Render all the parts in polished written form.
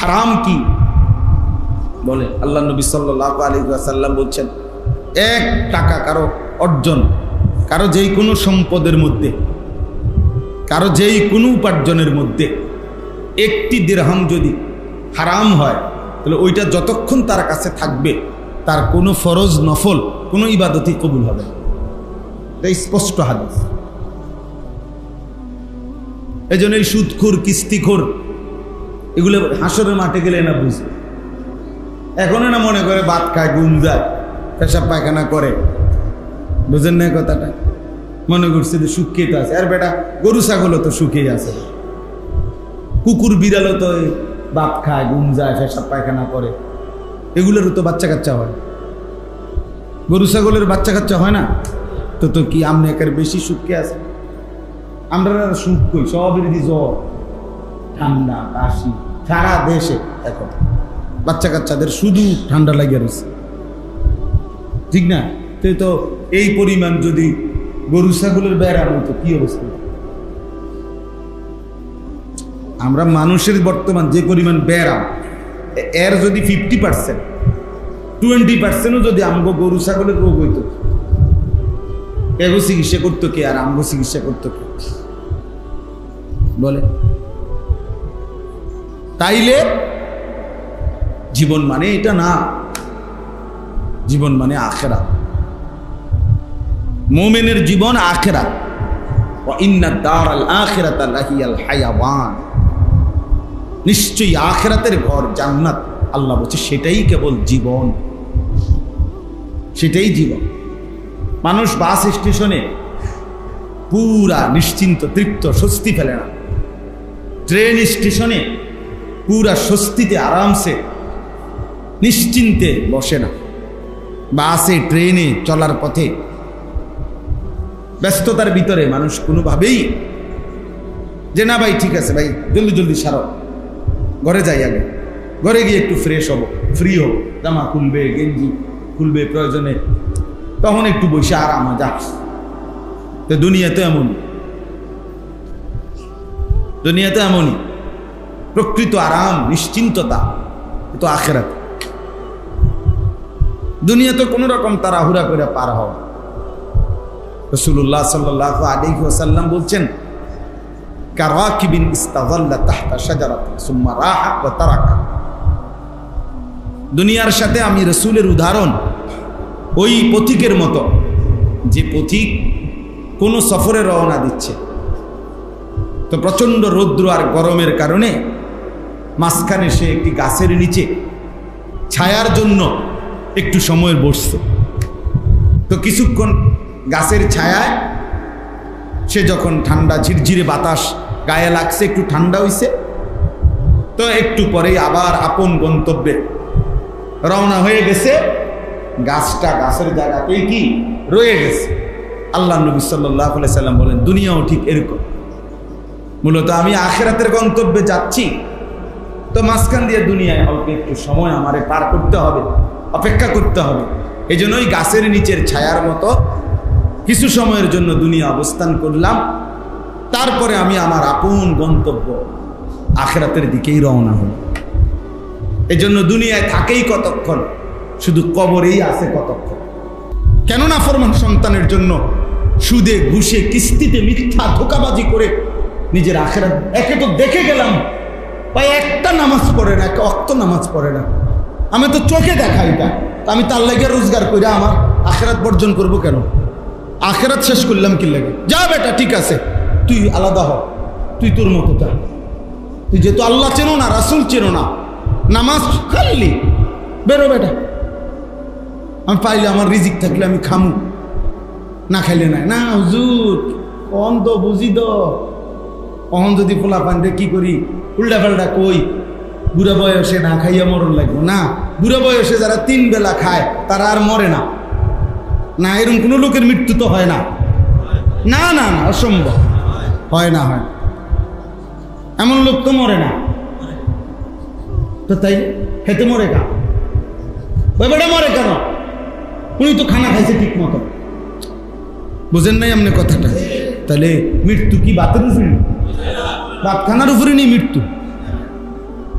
হারাম কি বলে আল্লাহ নবী সাল্লাল্লাহু আলাইহি ওয়াসাল্লাম বলছেন, 1 টাকা কারো অর্জন, কারো যেই কোনো সম্পদের মধ্যে, কারো যেই কোনো উপার্জনের মধ্যে 1টি দিরহাম যদি হারাম হয়, তাহলে ওইটা যতক্ষণ তার কাছে থাকবে তার কোনো ফরজ নফল কোনো ইবাদতই কবুল হবে না। এটা স্পষ্ট হাদিস। এই জন্য এই সুদখোর কিস্তিখোর এগুলো হাসরের মাঠে গেলে না বুঝবে। এখন না মনে করে ভাত খায়, ঘুম যায়, পেশাব পায়খানা করে, বুঝেন না কথাটা? মনে করছে যে সুখে তো আছে। আর বেটা গরু ছাগলও তো সুখেই আছে, কুকুর বিড়ালও তো ভাত খায়, ঘুম যায়, পেশাব পায়খানা করে, এগুলোরও তো বাচ্চা কাচ্চা হয়। গরু ছাগলের বাচ্চা কাচ্চা হয় না? তো কি আমনে একের বেশি সুখে আছে? আমরা সুখ কই, সবের জ্বর, ঠান্ডা, কাশি সারা দেশে। এখন বাচ্চা কাচ্চাদের শুধু ঠান্ডা লাগিয়ে রয়েছে, ঠিক না? তো এই পরিমাণ যদি গরু ছাগলের বেড়া হইতো কি অবস্থা? আমরা মানুষের বর্তমান যে পরিমাণ ব্যারাম, এর যদি 50%, 20%ও যদি আমগো গরু ছাগলের রোগ হইতো, এগো চিকিৎসা করতো কে আর আমগো চিকিৎসা করতো কে বলে? তাইলে জীবন মানে এটা না, জীবন মানে আখিরাত। মুমিনের জীবন আখিরাত। ওয়া ইন্না দারাল আখিরাতা লাহিয়াল হায়াওয়ান, নিশ্চয়ই আখিরাতের ঘর জান্নাত, আল্লাহ বলছে সেটাই কেবল জীবন, সেটাই জীবন। মানুষ বাস স্টেশনে পুরা নিশ্চিন্ত, তৃপ্ত, স্বস্তি ফেলে না। ট্রেন স্টেশনে পুরা স্বস্তিতে আরামসে নিশ্চিন্তে বসে না। বাসে ট্রেনে চলার পথে ব্যস্ততার ভিতরে মানুষ কোনোভাবেই যে না ভাই ঠিক আছে ভাই জলদি জলদি সারো, ঘরে যাই, আগে ঘরে গিয়ে একটু ফ্রেশ হবো, ফ্রি হবো, জামা খুলবে, গেঞ্জি খুলবে প্রয়োজনে, তখন একটু বসে আরাম যাক। তো দুনিয়া তো এমনই, দুনিয়া তো এমনই। প্রকৃত আরাম, নিশ্চিন্ততা তো আখিরাত। দুনিয়া তো কোনো রকম তাড়াহুড়া করে পার হওয়া। রাসূলুল্লাহ সাল্লাল্লাহু আলাইহি ওয়াসাল্লাম বলছেন, কারাকিবিন ইস্তাযাল্লা তাহতা শাজারাতিন সুম্মা রাহা ওয়া তারাকা। দুনিয়ার সাথে আমি রাসূলের উদাহরণ ওই পথিকের মতো, যে পথিক কোনো সফরে রওনা দিচ্ছে, তো প্রচণ্ড রৌদ্র আর গরমের কারণে মাঝখানে সে একটি গাছের নিচে ছায়ার জন্য একটু সময় বসছে। তো কিছুক্ষণ গাছের ছায়ায় সে যখন ঠান্ডা ঝিরঝিরে বাতাস গায়ে লাগছে, একটু ঠান্ডা হইছে, তো একটু পরেই আবার আপন গন্তব্যে রওনা হয়ে গেছে। গাছটা গাছের জায়গাতেই কি রয়ে গেছে। আল্লাহ নবী সাল্লাল্লাহু আলাইহি সাল্লাম বলেন, দুনিয়াও ঠিক এরকম। মূলত আমি আখিরাতের গন্তব্যে যাচ্ছি, তো মাঝখান দিয়ে দুনিয়ায় অল্প একটু সময় আমারে পার করতে হবে, অপেক্ষা করতে হবে। এই জন্যই গাছের নিচের ছায়ার মতো কিছু সময়ের জন্য দুনিয়া অবস্থান করলাম, তারপরে আমি আমার আপন গন্তব্য আখিরাতের দিকেই রওনা হল। এই জন্য দুনিয়ায় থাকেই কতক্ষণ, শুধু কবরেই আছে কতক্ষণ। কেননা ফরমান সন্তানের জন্য সুদে ঘুষে কিস্তিতে মিথ্যা ধোকাবাজি করে নিজের আখিরাত, একে তো দেখে গেলাম ভাই একটা নামাজ পড়ে না, একটা ওয়াক্ত নামাজ পড়ে না, আমি তো চোখে দেখা এটা, আমি তার লাগে রোজগার করে আমার আখিরাত বর্জন করব কেন? আখিরাত শেষ করলাম কি লাগে? যা বেটা ঠিক আছে, তুই আলাদা হ, তুই তোর মতো চা, তুই যেহেতু আল্লাহ চেনো না, রাসূল চেনো না, নামাজ খাইলি বেরো বেটা। আমি পাইলে আমার রিজিক থাকলে আমি খামু, না খাইলে নাই। না হুজুর কন তো বুঝি তো, অহন যদি পোলা পানতে কি করি উল্টা পাল্টা কই, বুড়া বয়সে না খাইয়া মরণ লাগবে না। বুড়া বয়সে যারা 3 বেলা খায় তারা আর মরে না। না এরকম কোনো লোকের মৃত্যু তো হয় না, না না না, অসম্ভব, হয় না, হয় এমন লোক তো মরে না। তো তাই খেতে মরে কেন? ওই বেটা মরে কেন? উনি তো খানা খাইছে ঠিক মতো, বুঝেন নাই আপনি কথাটা? তাহলে মৃত্যু কি বাতের উপরে? ভাত খানার উপরে নেই মৃত্যু।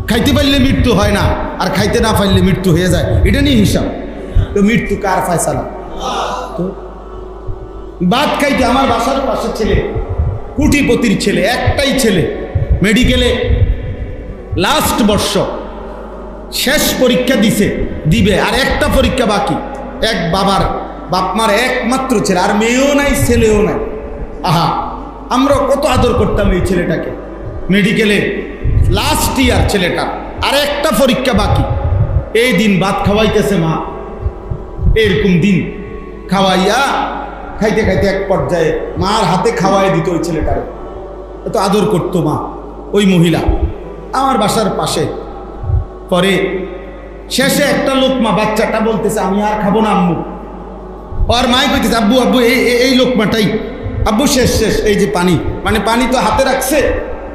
খাইতে পারলে মৃত্যু হয় না, আর খাইতে না পারলে মৃত্যু হয়ে যায়, এটা নিয়ে হিসাব। তো মৃত্যু কার ফয়সালা? তো ভাত খাইতে, আমার বাসার পাশের ছেলে কোটিপতির ছেলে, একটাই ছেলে, মেডিকেলে লাস্ট বর্ষ, শেষ পরীক্ষা দিবে, আর একটা পরীক্ষা বাকি। এক বাবার বাপমার একমাত্র ছেলে, আর মেয়েও নাই ছেলেও নাই। আহা, আমরা কত আদর করতাম এই ছেলেটাকে। মেডিকেলে লাস্ট ইয়ার ছেলেটা, আর একটা পরীক্ষা বাকি। এই দিন ভাত খাওয়াইতেছে মা, এরকম দিন খাওয়াইয়া খাইতে খাইতে এক পর্যায়ে মার হাতে খাওয়াই দিত ওই ছেলেটারে, এত আদর করতো মা ওই মহিলা আমার বাসার পাশে। পরে শেষে একটা লোকমা, বাচ্চাটা বলতেছে আমি আর খাবো না আম্মু। আর মাই কইতেছে আব্বু আব্বু এই লোকমাটাই আব্বু, শেষ শেষ, এই যে পানি, মানে পানি তো হাতে রাখছে,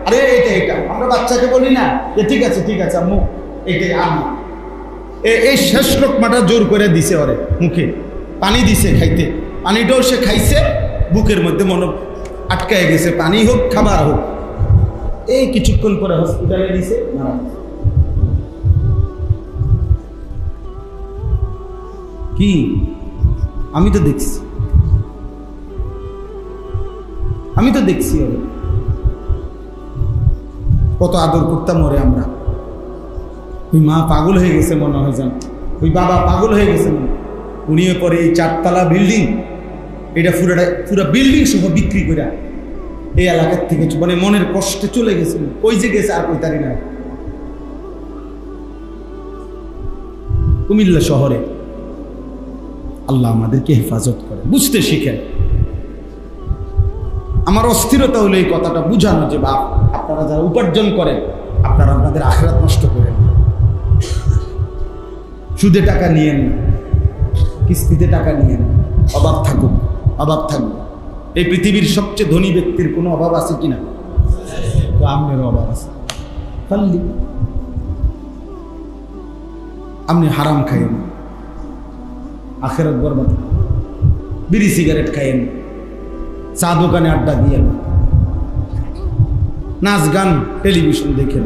আরে এটা আমরা বাচ্চাকে বলি না যে ঠিক আছে আম্মু এইটাই আমি। এই শেষ লোকমাটা জোর করে দিছে ওরে মুখে, পানি দিছে খাইতে, পানিটাও সে খাইছে, বুকের মধ্যে মনে আটকায় গেছে, পানি হোক খাবার হোক। এই কিছুক্ষণ পরে হসপিটালে দিছে, মারা গেছে। কি আমি তো দেখছি ওরে কত আদর করতাম ওরে আমরা। ওই মা পাগল হয়ে গেছে মনে হয়, জান ওই বাবা পাগল হয়ে গেছে মনে। উনিও পরে এই 4 তলা বিল্ডিং, এটা পুরা বিল্ডিং সহ বিক্রি করে এই এলাকার থেকে মানে মনের কষ্টে চলে গেছে। ওই যে গেছে আর কই তারি না, কুমিল্লা শহরে। আল্লাহ আমাদেরকে হেফাজত করে, বুঝতে শিখেন। আমার অস্থিরতা হলো এই কথাটা বুঝানো যে বাপ, আপনারা যারা উপার্জন করেন আপনারা আপনাদের আখিরাত নষ্ট করেন না। সুদে টাকা নিয়েন না, কিস্তিতে টাকা নিয়েন, অভাব থাকুক, এই পৃথিবীর সবচেয়ে ধনী ব্যক্তির কোনো অভাব আছে কিনা? তো আপনারও অভাব আছে। খালি আপনি হারাম খাইয়েন, আখিরাত বরবাদ। বিড়ি সিগারেট খাইয়েন, চা দোকানে আড্ডা দিয়েন, নাচ গান টেলিভিশন দেখেন,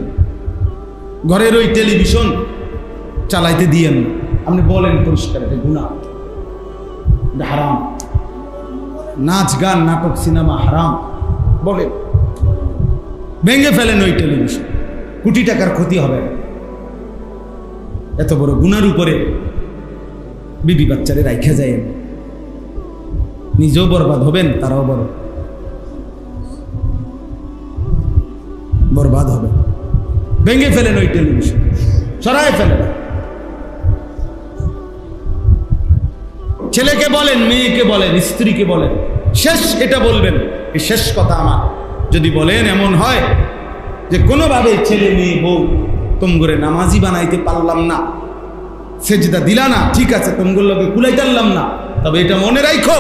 ঘরের ওই টেলিভিশন চালাইতে দিয়েন। আপনি বলেন পরিষ্কার এটা গুনাহ, এটা হারাম। নাচ গান নাটক সিনেমা হারাম বলেন, ভেঙে ফেলেন ওই টেলিভিশন, কোটি টাকার ক্ষতি হবে। এত বড় গুনার উপরে বিবি বাচ্চারে রাইখা যায়, নিজেও বরবাদ হবেন, তারাও বরবাদ হবে। ভেঙে ফেলেন ওই টেলিভিশন, সরাই ফেলেন। ছেলেকে বলেন, মেয়েকে বলেন, স্ত্রীকে বলেন, শেষ এটা বলবেন, এই শেষ কথা আমার। যদি বলেন এমন হয় যে কোনোভাবে ছেলে মেয়ে বউ তোমগরে নামাজি বানাইতে পারলাম না, সেজদা দিলা না, ঠিক আছে তোমগুলোর লোকে কুলাইতে পারলাম না, তবে এটা মনে রাখো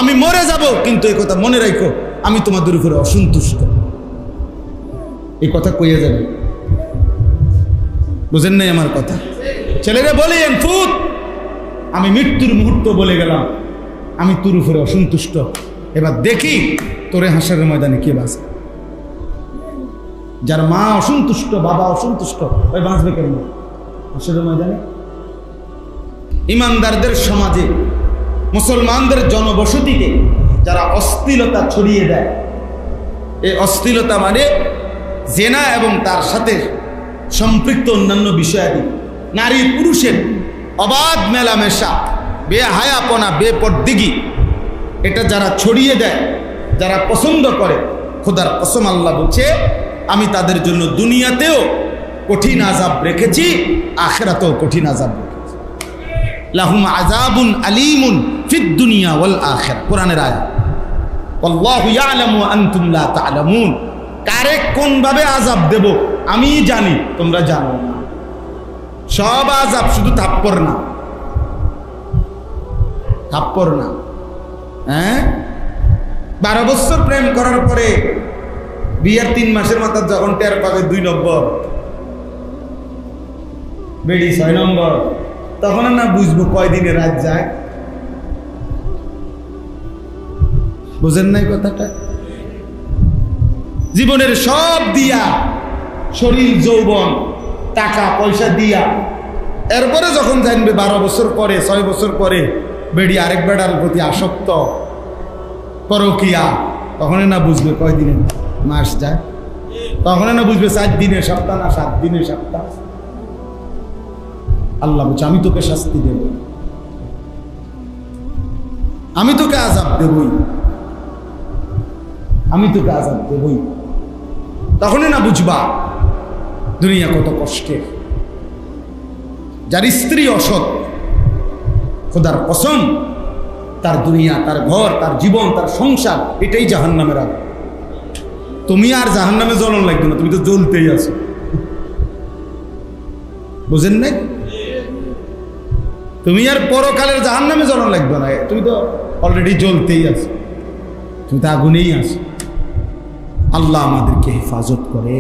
আমি মরে যাব, কিন্তু এই কথা মনে রাখো আমি তোমাদের উপরে অসন্তুষ্ট। এই কথা কইয়া যাবে, বুঝেন নাই আমার কথা? ছেলেরা বলেন ফুট, আমি মৃত্যুর মুহূর্ত বলে গেলাম আমি তোর উপরে অসন্তুষ্ট, এবার দেখি তোরে হাসরের ময়দানে কে বাঁচে। যার মা অসন্তুষ্ট, বাবা অসন্তুষ্ট, ওই বাঁচবে কেন হাসরের ময়দানে? ইমানদারদের সমাজে, মুসলমানদের জনবসতিতে যারা অশ্লীলতা ছড়িয়ে দেয়, এই অশ্লীলতা মানে জেনা এবং তার সাথে সম্পৃক্ত অন্যান্য বিষয়াদি, নারী পুরুষের অবাধ মেলামেশা, বেহায়াপনা, বেপরদিগি, এটা যারা ছড়িয়ে দেয়, যারা পছন্দ করে, খোদার কসম আল্লাহ বলছে আমি তাদের জন্য দুনিয়াতেও কঠিন আযাব রেখেছি, আখিরাতেও কঠিন আযাব রেখেছি। লাহুম আযাবুন আলীমুন ফিদ দুনিয়া ওয়াল আখিরা, কোরআনের আয়াত। আল্লাহু ইয়ালামু ওয়া আনতুম লা তা'লামুন, কারে কোন ভাবে আযাব দেব আমি জানি, তোমরা জানো না। সব আযাব, শুধু থাপ্পড় না, হ্যাঁ। 12 বছর প্রেম করার পরে বিয়ের 3 মাসের মাথা যখন টের পাবে 2 নম্বর বেডি 6 নম্বর, তখন না বুঝবো কয়দিনে রাত যায়। বুঝেন নাই কথাটা? জীবনের সব দিয়া, শরীর যৌবন টাকা পয়সা দিয়া, এরপরে যখন জানবে 12 বছর পরে 6 বছর পরে বেড়ি আরেক বেড়ার প্রতি আসক্ত, পরকিয়া, তখনই না বুঝবে কয়দিনে মাস যায়, তখনই না বুঝবে 4 দিনে সপ্তাহ না 7 দিনে সপ্তাহ। আল্লাহ বলছে আমি তোকে শাস্তি দেব, আমি তোকে আযাব দেবই, আমি তোকে আযাব দেবই। তখনই না বুঝবা দুনিয়া কত কষ্টের। যার স্ত্রী অসৎ, খোদার কসম, তার দুনিয়া, তার ঘর, তার জীবন, তার সংসার এটাই জাহান্নামের আগুন। তুমি আর জাহান্নামে জ্বলন লাগবে না, তুমি তো জ্বলতেই আছো। বুঝেন নাই? তুমি আর পরকালের জাহান্নামে জ্বলন লাগবে না, তুমি তো অলরেডি জ্বলতেই আছো, তুমি তো আগুনেই আছো। আল্লাহ আমাদেরকে হেফাজত করে।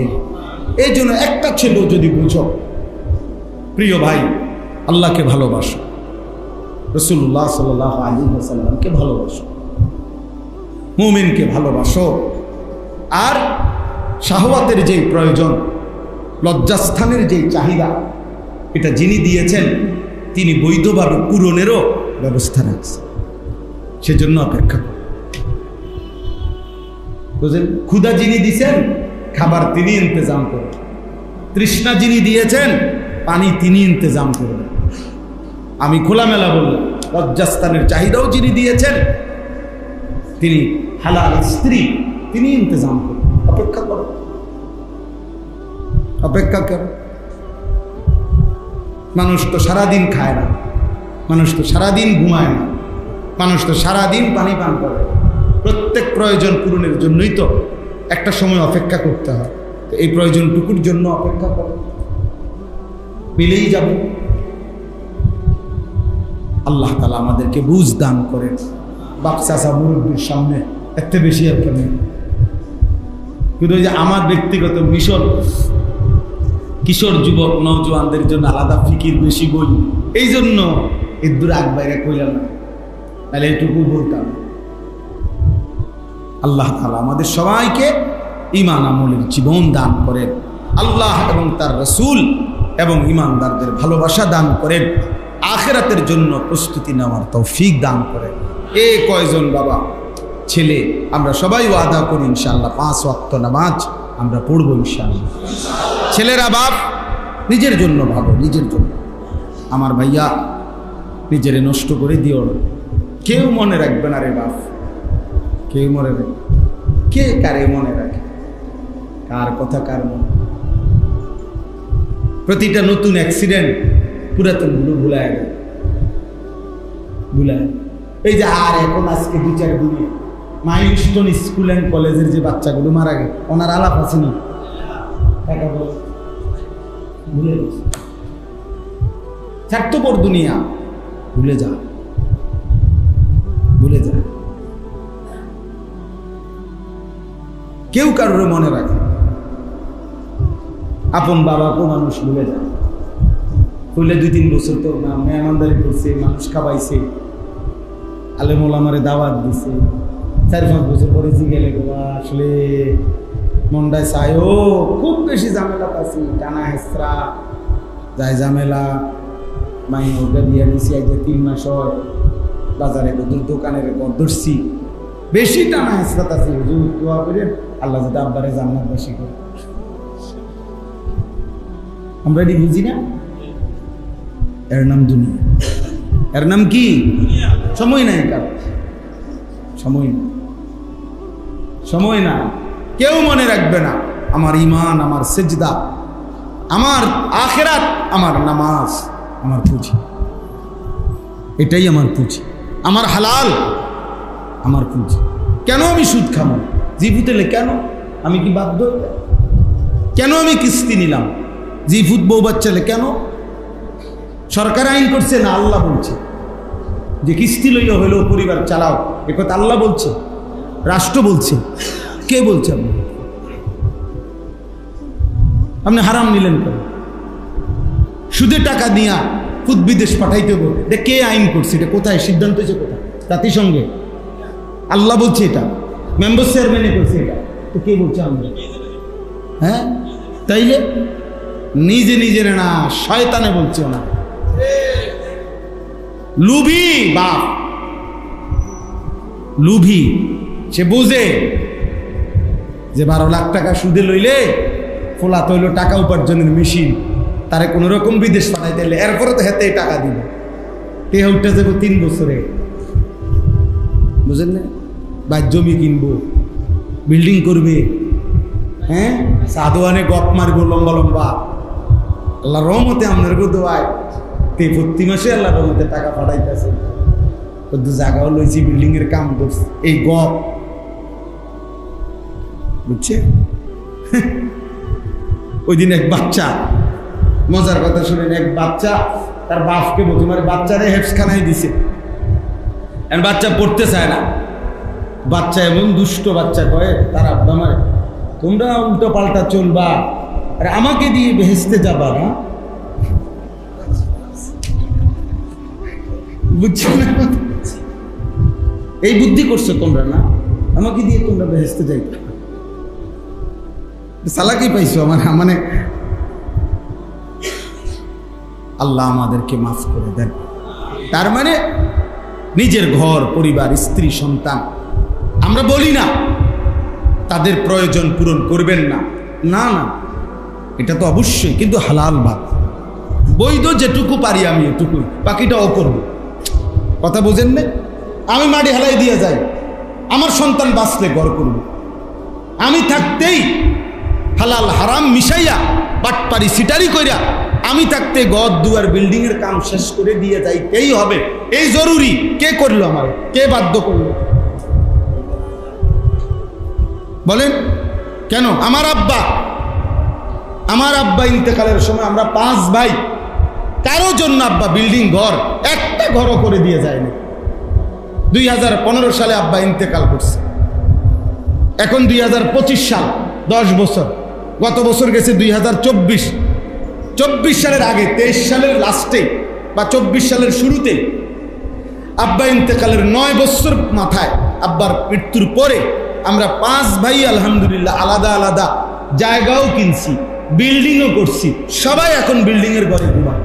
এই জন্য একটা ছিল, যদি বুঝো প্রিয় ভাই, আল্লাহকে ভালোবাসো, রাসূলুল্লাহ সাল্লাল্লাহু আলাইহি ওয়াসাল্লামকে ভালোবাসো, মুমিনকে ভালোবাসো। আর শাহওয়াতের যেই প্রয়োজন, লজ্জাস্থানের যেই চাহিদা, এটা যিনি দিয়েছেন তিনি বৈধভাবে পূরণেরও ব্যবস্থা রাখছেন, সেজন্য অপেক্ষা করুন। বুঝলেন? ক্ষুধা যিনি দিয়েছেন খাবার তিনি ইন্তজাম করেন, তৃষ্ণা যিনি দিয়েছেন পানি তিনি ইন্তজাম করবেন। আমি খোলামেলা বললাম, লজ্জাস্থানের চাহিদাও যিনি দিয়েছেন তিনি হালাল স্ত্রী তিনি ইন্তজাম করেন। অপেক্ষা করো, অপেক্ষা করো। মানুষ তো সারাদিন খায় না, মানুষ তো সারাদিন ঘুমায় না, মানুষ তো সারাদিন পানি পান করে। প্রত্যেক প্রয়োজন পূরণের জন্যই তো একটা সময় অপেক্ষা করতে হয়। তো এই প্রয়োজনটুকুর জন্য অপেক্ষা করো, মিলেই যাবে। আল্লাহ তাআলা আমাদেরকে বুঝ দান করেন। বাপ চাচা মুরব্বীর সামনে এত বেশি আর কেন, কিন্তু যে আমার ব্যক্তিগত মিশন, কিশোর যুবক নওজোয়ানদের জন্য আলাদা ফিকির, বেশি বই, এই জন্য এর দূরে আগ বাইরে কইলাম না, তাহলে এটুকু বলতাম। আল্লাহ তাআলা আমাদের সবাইকে ঈমান আমলের জীবন দান করেন, আল্লাহ এবং তার রাসূল এবং ঈমানদারদের ভালোবাসা দান করেন, আখিরাতের জন্য প্রস্তুতি নেওয়ার তৌফিক দান করেন। এ কয়জন বাবা ছেলে আমরা সবাই ওয়াদা করি ইনশাআল্লাহ 5 ওয়াক্ত নামাজ আমরা পড়ব ইনশাআল্লাহ। ছেলেরা বাপ নিজের জন্য ভাবো, নিজের জন্য। আমার ভাইয়া নিজেরে নষ্ট করে দিও না, কেউ মনে রাখবে না রে বাপ, কেউ মনে রাখবে, কে কারে মনে রাখে, কার কথা কার মনে। প্রতিটা নতুন অ্যাক্সিডেন্ট পুরাতনগুলো ভুলায় গেল, ভুলায়। এই যে আর এখন আজকে 2-4 দিনে মাইলস্টোন স্কুল অ্যান্ড কলেজের যে বাচ্চাগুলো মারা গেল, ওনার আলাপ আছে না? ভুলে গেছে। স্বার্থপর দুনিয়া, ভুলে যা, ভুলে যা। কেউ কারোর মনে রাখে, আপন বাবাকেও মানুষ ভুলে যায়। হইলে 2-3 বছর তো মেহমানদারি করছে, মানুষ খাওয়াইছে, আলেম ওলামারে দাওয়াত দিছে, 4-5 বছর পরে জিগেলে আসলে মন্ডায় চাই, ও খুব বেশি ঝামেলা পাচ্ছি, টানা হেসরা যায় ঝামেলা, মাই ওটা দিয়ে দিছি, আজ 3 মাস হয়, বাজারে বদুর দোকানের ধরছি, বেশি টানা হেসরাত আছে। হুজুর দোয়া করেন আল্লাহ যাতে আব্বারে জান্নাত বেশি করে। আমরা এটি বুঝি না, এর নাম দুনিয়া। এর নাম কি? সময় নাই কার, সময় না, সময় না। কেউ মনে রাখবে না আমার ঈমান, আমার সিজদা, আমার আখিরাত, আমার নামাজ, আমার পুঁজি, এটাই আমার পুঁজি, আমার হালাল, আমার পুঁজি। কেন আমি সুদ খাবো? জিফুতেলে কেন? আমি কি বাধ্য? কেন আমি কিস্তি নিলাম? জিফুত বউ বাচ্চালে কেন? সরকার আইন করছে না আল্লাহ বলছে যে কিস্তি লইয়া হইলেও পরিবার চালাও, এ কথা আল্লাহ বলছে, রাষ্ট্র বলছে। কে বলছে? আপনি হারাম নিলেন কেন? সুদে টাকা দিয়া খুদ বিদেশ পাঠাইতে হবে, এটা কে আইন করছে? এটা কোথায় সিদ্ধান্ত হয়েছে? কোথায়? জাতিসংঘে। আল্লাহ বলছে এটা, মেম্বার চেয়ারম্যানে করছে এটা, তো কে বলছে? আমরা। হ্যাঁ, তাইলে নিজে নিজের না, শয়তানে বলছে না। লুভি বাপ, লুভি, সে বুঝে যে 12 লাখ টাকা সুদে লইলে ফোলা তৈল টাকা উপার্জনের মেশিন, তারে কোন রকম বিদেশ পাঠাই দিলে এরপরে তো হেতে টাকা দিবে, তে উঠে যাবো 3 বছরে, বুঝেন না? বা জমি কিনবো, বিল্ডিং করবে, হ্যাঁ, সাধুয়ানে গপ মারবো লম্বা লম্বা। আল্লাহ রহমতে আপনার দোয়ায় প্রতি মাসে আল্লাহ রহমতে টাকা পাঠাইতেছে, জায়গাও লইছি, বিল্ডিং এর কাম করছি, এই গপ, বুঝছে? ওই দিন এক বাচ্চা, মজার কথা শুনেন, এক বাচ্চা তার বাপকে তোমার বাচ্চারে হেফসখানায় দিছে, বাচ্চা পড়তে চায় না। বাচ্চা এমন দুষ্ট বাচ্চা কয়ে তার আব্বা মারে, তোমরা উল্টো পাল্টা চলবা আর আমাকে দিয়ে বেহেস্তে যাবা না, বুঝছো না? এই বুদ্ধি করছো তোমরা, না আমাকে দিয়ে তোমরা বেহেস্তে যাইতে, সালাকি পাইছো আমার, মানে আল্লাহ আমাদেরকে মাফ করে দেন। তার মানে নিজের ঘর পরিবার, স্ত্রী সন্তান, আমরা বলি না তাদের প্রয়োজন পূরণ করবেন না, না না, এটা তো অবশ্যই, কিন্তু হালাল ভাব, বৈধ যেটুকু পারি আমি এটুকুই, বাকিটাও করবো। কথা বোঝেন না? আমি মাটি হালাই দিয়ে যাই, আমার সন্তান বাঁচলে ঘর করব, আমি থাকতেই হালাল হারাম মিশাইয়া বাটপারি সিটারি কইরা আমি থাকতে ঘর দুয়ার বিল্ডিং এর কাম শেষ করে দিয়ে যাইতেই হবে, এই জরুরি। কে করলো আমার, কে বাধ্য করলো বলেন? কেন? আমার আব্বা ইন্তেকালের সময় আমরা 5 ভাই, কারো জন্য আব্বা বিল্ডিং ঘর একটা ঘরও করে দিয়ে যায়নি। 2015 সালে আব্বা ইন্তেকাল করছে, এখন 2025 সাল, 10 বছর। গত বছর গেছে 2024 সালের আগে 23 সালের লাস্টে বা 24 সালের শুরুতে আব্বা ইন্তেকালের 9 বছর মাথায়, আব্বার মৃত্যুর পরে আমরা 5 ভাই আলহামদুলিল্লাহ আলাদা আলাদা জায়গাও কিনছি, বিল্ডিংও করছি, সবাই এখন বিল্ডিং এর ঘরে ঘুমায়।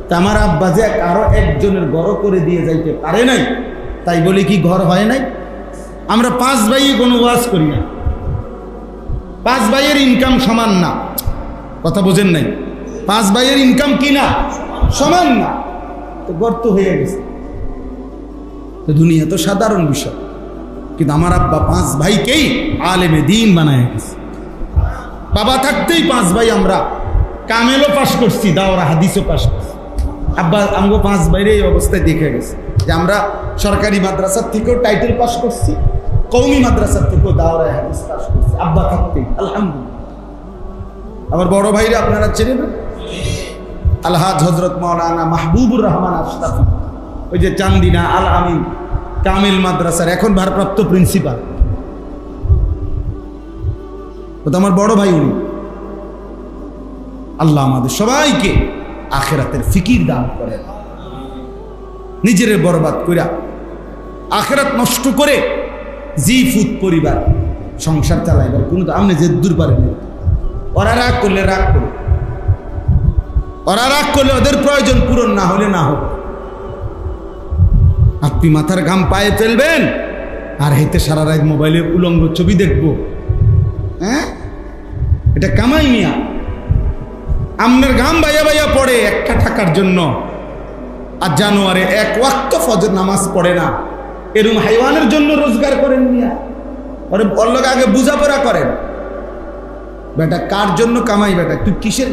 তা আমার আব্বা যে কারো একজনের ঘর করে দিয়ে যাইতে পারে নাই, তাই বলে কি ঘর হয় নাই? আমরা 5 ভাই কোনো ওয়াজ করি না, 5 ভাইয়ের ইনকাম সমান না, কথা বোঝেন নাই? 5 ভাইয়ের ইনকাম কি না, সমান না, তো গর্ত হয়ে গেছে। তো দুনিয়া তো সাধারণ বিষয়, কিন্তু আমার আব্বা 5 ভাইকেই আলেমে দ্বীন বানায় গেছে। বাবা থাকতেই 5 ভাই আমরা কামেলও পাশ করছি, দাওরা হাদিসও পাশ করছি। আব্বা আমগো 5 ভাইয়ের এই অবস্থায় দেখে গেছে যে আমরা সরকারি মাদ্রাসার থেকেও টাইটেল পাশ করছি, কওমি মাদ্রাসার থেকেও দাওরা হাদিস পাশ করছি আব্বা থাকতেই, আলহামদুলিল্লাহ। আমার বড় ভাইরা আপনারা চেনেন না, আলহাজ হযরত মাওলানা মাহবুবুর রহমান আশরাফি, ওই যে চান্দিনা আল আমিন কামিল মাদ্রাসার এখন ভারপ্রাপ্ত প্রিন্সিপাল, ও তো আমার বড় ভাই। উনি, আল্লাহ আমাদের সবাইকে আখিরাতের ফিকির দান করেন। নিজের বরবাদ কইরা আখিরাত নষ্ট করে জি ফুত পরিবার সংসার চালাইবার কোনো তো আপনি যে দূর পারেন। ওরা রাগ করলে রাগ করবে, ওরা রাগ করলে ওদের প্রয়োজন পূরণ না হলে না হোক। আপনি মাথার ঘাম পায়ে ফেলবেন আর হেতে সারা রাত মোবাইলে উলঙ্গ ছবি দেখবো, হ্যাঁ? এটা কামাই মিয়া। আপনার ঘাম বাইয়া বাইয়া পড়ে একটা টাকার জন্য, আর জানুয়ারে 1 ওয়াক্ত ফজর নামাজ পড়ে না, এরকম হাইওয়ানের জন্য রোজগার করেন মিয়া। ওরে বললোকে আগে বুঝাপড়া করেন, বেটা কার জন্য কামাই? বেটা তুই কিসের,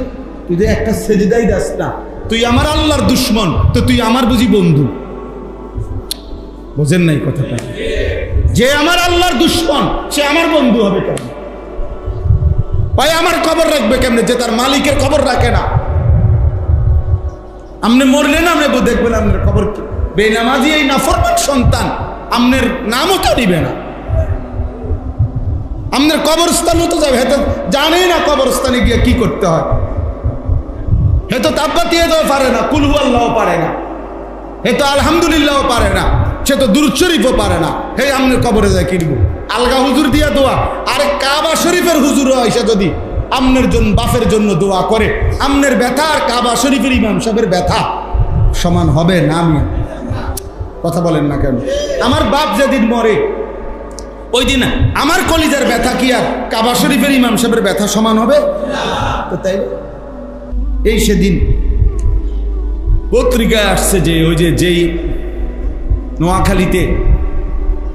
তুই যে একটা সেজদাই দাস না, তুই আমার আল্লাহর দুশ্মন, তো তুই আমার বুঝি বন্ধু? বোঝেন নাই কথাটা? যে আমার আল্লাহর দুশ্মন সে আমার বন্ধু হবে কেন? ভাই আমার খবর রাখবে কেমনে যে তার মালিকের খবর রাখে না? আপনি মরলেন আপনি দেখবেন আপনার খবর কি? বেনামাজি এই নাফরমান সন্তান আপনার নামও তো দিবে না, আপনার কবরস্থানও তো যাবে, হয়তো জানেই না কবরস্থানে গিয়ে কি করতে হয়, হয়তো তাব্বাতিয়া দেওয়া পারে না, কুল হুয়াল্লাহও পারে না, হয়তো আলহামদুলিল্লাহও পারে না, সে তো দুরূদ শরীফও পারে না। হে আপনার কবরে যায় কিনবো আলগা হুজুর দিয়া দোয়া, আর কাবা শরীফের হুজুর হয় সে যদি আমনের জন্য বাপের জন্য দোয়া করে, আমনের ব্যথা আর কাবা শরীফের ইমাম সাহেবের ব্যথা সমান হবে না? আমি কথা বলেন না কেন? আমার বাপ যেদিন মরে ওই দিন আমার কলিজার ব্যথা কি আর কাবা শরীফের ইমাম সাহেবের ব্যথা সমান হবে? তো তাই এই সেদিন পত্রিকায় আসছে যে ওই যে যেই নোয়াখালীতে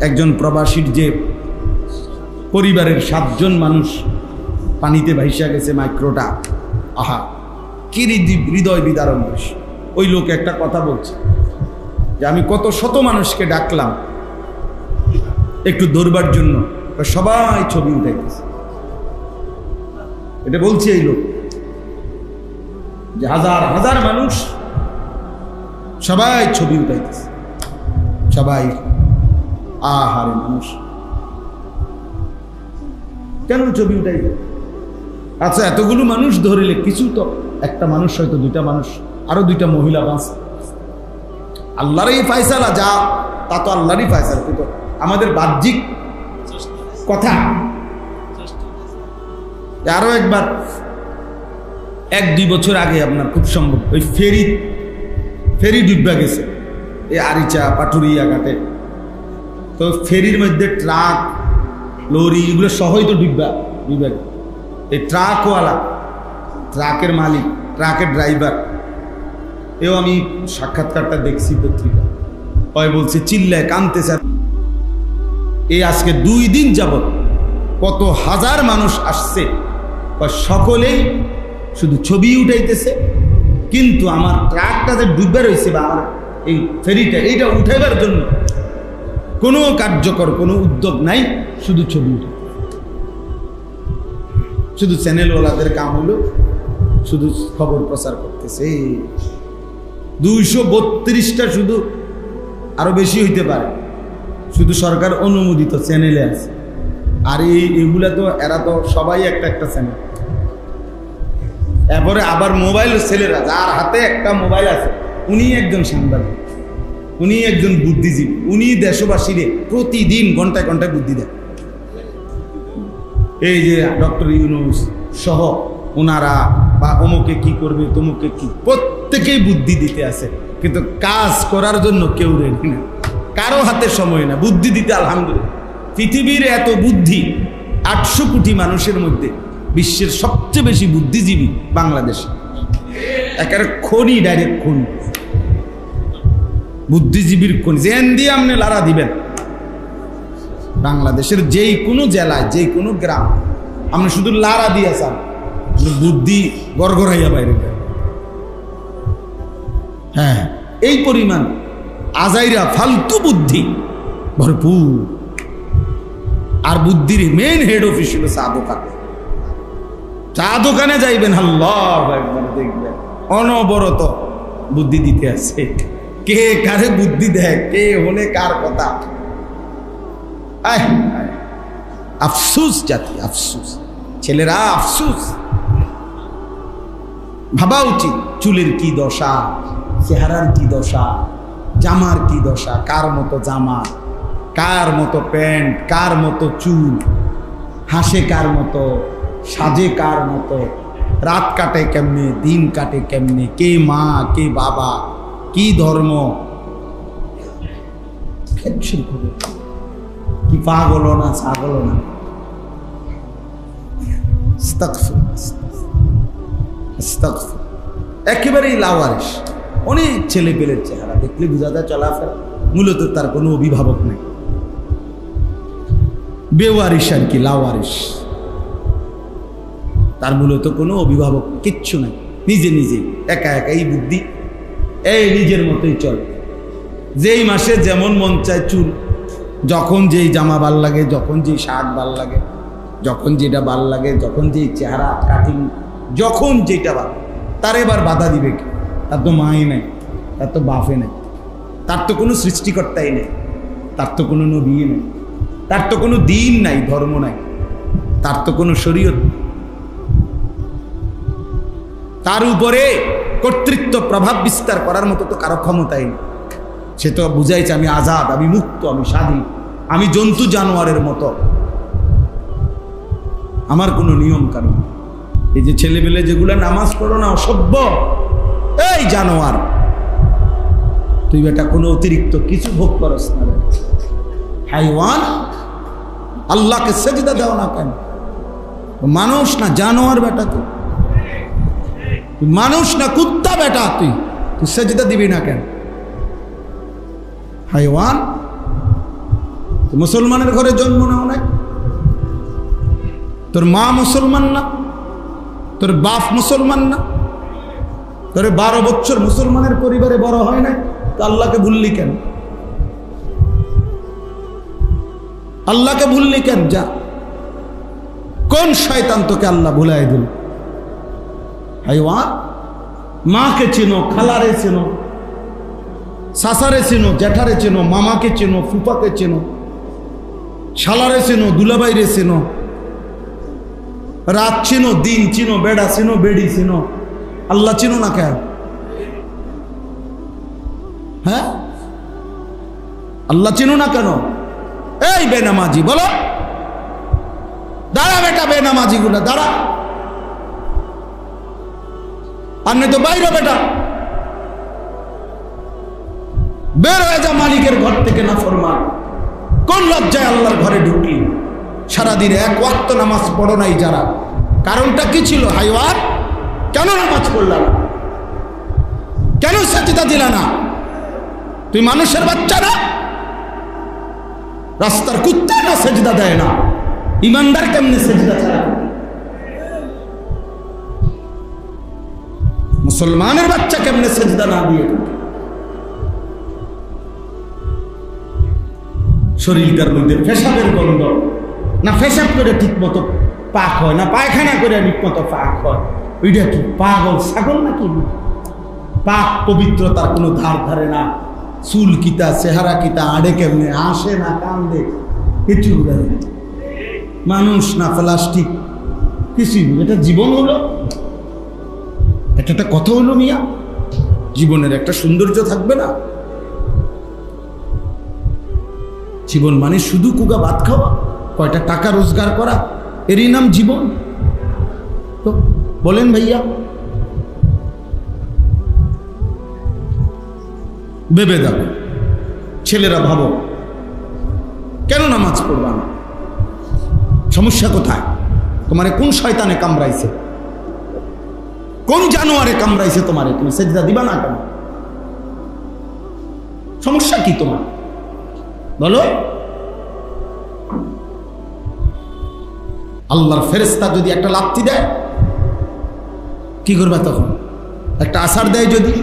একজন প্রবাসীর যে পরিবারের 7 জন মানুষ পানিতে ভাইসা গেছে, মাইক্রোটা, আহা কি হৃদয় বিদারণ দৃশ্য। ওই লোক একটা কথা বলছে যে আমি কত শত মানুষকে ডাকলাম একটু দৌড়বার জন্য, সবাই ছবি উঠাইতেছে। এটা বলছে এই লোক যে হাজার হাজার মানুষ সবাই ছবি উঠাইতেছে, সবাই। আহারে মানুষ কেন ছবি উঠাইবে? আচ্ছা এতগুলো মানুষ ধরিলে কিছু তো, একটা মানুষ হয়তো 2টা মানুষ, আরো 2টা মহিলা বাঁচ, আল্লাহরই ফায়সালা, যা তা তো আল্লাহরই ফায়সালা, কিন্তু আমাদের বাহ্যিক কথা। আরো একবার 1-2 বছর আগে আপনার খুব সম্ভব ওই ফেরি ডুববা গেছে এই আরিচা পাটুরিয়া ঘাটে। তো ফেরির মধ্যে ট্রাক লরি এগুলো সহই তো ডুববা। এই ট্রাকওয়ালা, ট্রাকের মালিক, ট্রাকের ড্রাইভার, এও আমি সাক্ষাৎকারটা দেখছি পত্রিকা, ওই বলছে চিল্লায় কানতেছে। এই আজকে 2 দিন যাবত কত হাজার মানুষ আসছে, সকলেই শুধু ছবি উঠাইতেছে, কিন্তু আমার ট্রাকটা যে ডুবে রয়েছে বা আমার এই ফেরিটা, এইটা উঠাইবার জন্য কোনো কার্যকর কোনো উদ্যোগ নাই, শুধু ছবি উঠে। শুধু চ্যানেলওয়ালাদের কাম হলো শুধু খবর প্রচার করতেছে। 232টা শুধু, আরো বেশি হইতে পারে, শুধু সরকার অনুমোদিত চ্যানেলে আছে। আর এগুলা তো এরা তো সবাই একটা একটা চ্যানেল। এরপরে আবার মোবাইল ছেলেরা, যার হাতে একটা মোবাইল আছে উনি একজন সাংবাদিক, উনি একজন বুদ্ধিজীবী, উনি দেশবাসীরে প্রতিদিন ঘন্টায় ঘন্টায় বুদ্ধি দেন। এই যে ডক্টর ইউনূস সহ ওনারা বা অমুকে কি করবে তমুকে কি, প্রত্যেকেই বুদ্ধি দিতে আছে, কিন্তু কাজ করার জন্য কেউ রেডি না, কারো হাতে সময় না বুদ্ধি দিতে। আলহামদুলিল্লাহ পৃথিবীর এত বুদ্ধি, 800 কোটি মানুষের মধ্যে বিশ্বের সবচেয়ে বেশি বুদ্ধিজীবী বাংলাদেশ। একেবারে খনি, ডাইরেক্ট খনি, বুদ্ধিজীবীর খনি, জেন দিয়ে আপনি লারা দিবেন। বাংলাদেশের যেই কোনো জেলায়, যেই কোনো গ্রাম, আপনি শুধু লারা দিয়ে চান, বুদ্ধি গড়গড়াইয়া বাইরে। হ্যাঁ, এই পরিমাণ আজাইরা ফালতু বুদ্ধি ভরপুর। আর বুদ্ধির মেন হেড অফিস হলো চা দোকান। চা দোকানে যাইবেন, আল্লাহু আকবার, দেখবেন অনবরত বুদ্ধি দিতে আছে। কে কারে বুদ্ধি দেয়, কে হলে কার কথা। আফসুস জাতি, আফসুস ছেলেরা, আফসুস। ভাবা উচিত চুলের কি দশা, চেহারার কি দশা, জামার কি দশা, কার মতো জামা, কার মতো প্যান্ট, কার মতো চুল, হাসে কার মতো, সাজে কার মতো, রাত কাটে কেমনে, দিন কাটে কেমনে, কে মা কে বাবা, কি ধর্ম, কি পাগল না ছাগল না। একেবারেই লাওয়ারিস। অনেক ছেলে পেলের চেহারা দেখলে বোঝা যায় চলাফেরা, মূলত তার কোনো অভিভাবক নেই, বেওয়ারিস আর কি, লাওয়ারিস। তার মূলত কোনো অভিভাবক কিচ্ছু নাই, নিজে নিজেই একা একাই বুদ্ধি, এই নিজের মতোই চলে। যেই মাসে যেমন মন চায় চুল, যখন যেই জামা ভাল লাগে, যখন যেই শার্ট ভাল লাগে, যখন যেটা ভাল লাগে, যখন যেই চেহারা কাটিং, যখন যেটা ভাল, তার এবার বাধা দিবে কি? তার তো মাই নাই, তার তো বাপে নাই, তার তো কোনো সৃষ্টিকর্তাই নেই, তার তো কোনো নবী নেই, তার তো কোনো দিন নাই, ধর্ম নাই, তার তো কোনো শরীয়ত, তার উপরে কর্তৃত্ব প্রভাব বিস্তার করার মতো তো কারো ক্ষমতাই নেই। সে তো বুঝাইছে আমি আজাদ, আমি মুক্ত, আমি স্বাধীন, আমি জন্তু জানোয়ারের মতো, আমার কোনো নিয়ম কানুন। এই যে ছেলেবেলে যেগুলা নামাজ পড়ো না, অসভ্য, এই জানোয়ার, তুই বেটা কোনো অতিরিক্ত কিছু ভোগ করস না রে হাইওয়ান। আল্লাহকে সেজদা দাও না কেন? মানুষ না জানোয়ার বেটা, তুই মানুষ না কুত্তা বেটা, তুই সেজদা দিবি না কেন? হাইওয়ান। মুসলমানের ঘরে জন্ম নাও নাই? তোর মা মুসলমান না? তোর বাপ মুসলমান না? তোর 12 বছর মুসলমানের পরিবারে বড় হয় নাই, তো আল্লাহকে ভুললি কেন? আল্লাহকে ভুললি কেন? যা, কোন শয়তান তোকে আল্লাহ ভুলাই দিল? হাইওয়ান। মাকে চেনো, খালারে চেনো, সাসারে চেনো, জ্যাঠারে চেনো, মামাকে চেনো, ফুপাকে চেনো, শালারে চেনো, দুলাবাইরে চেনো, রাত চিনো, দিন চিনো, বেড়া চিনো, বেড়ি চিনো, আল্লাহ চিনো না কেন? হ্যাঁ, আল্লাহ চিনো না কেন? এই বেনামাজি, বলো, দাঁড়া বেটা, বেনামাজি গুলা দাঁড়া, আর নেই তো বাইরে বেটা, বের হয়ে যা মালিকের ঘর থেকে, না ফরমান। কোন লজ্জায় আল্লাহর ঘরে ঢুকলি? সারাদিনে 1 ওয়াক্ত নামাজ পড়ো নাই যারা, কারণটা কি ছিল? হাইওয়ান, কেন নামাজ পড়লা না? কেন সেজদা দিলা না? তুই মানুষের বাচ্চা না? রাস্তার কুত্তা না সেজদা দেয় না? ইমানদার কেমনে সেজদা ছাড়া? মুসলমানের বাচ্চা কেমনে সেজদা না দিয়ে? শরীরটার মধ্যে পেশাবের গন্ধ, না পেশাব করে ঠিক মতো পাক হয়, না পায়খানা করে ঠিক মতো পাক হয়। ওইটা কি পাগল ছাগল নাকি? পাক পবিত্রতার কোনো ধার ধারে না। চুল কিতা, চেহারা কিতা, আড়ে কেমনে, হাসে না কান্দে, কিছু মানুষ না প্লাস্টিক, কিছুই। এটা জীবন হলো? এটা একটা কথা হলো মিয়া? জীবনের একটা সৌন্দর্য থাকবে না? জীবন মানে শুধু কুগা ভাত খাওয়া, কয়টা টাকা রোজগার করা, এরই নাম জীবন? তো বলেন ভাইয়া, ভেবে দেখো, ছেলেরা ভাবো, কেন নামাজ পড়বা না? সমস্যা কোথায়? তোমারে কোন শয়তানে কামড়াইছে? কোন জানোয়ারে কামড়াইছে তোমারে? তুমি সেজদা দিবা না কেন? সমস্যা কি তোমার? বলো। আল্লাহর ফেরেশতা যদি একটা লাথি দেয়, কি করবা তখন? একটা আছাড় দেয় যদি,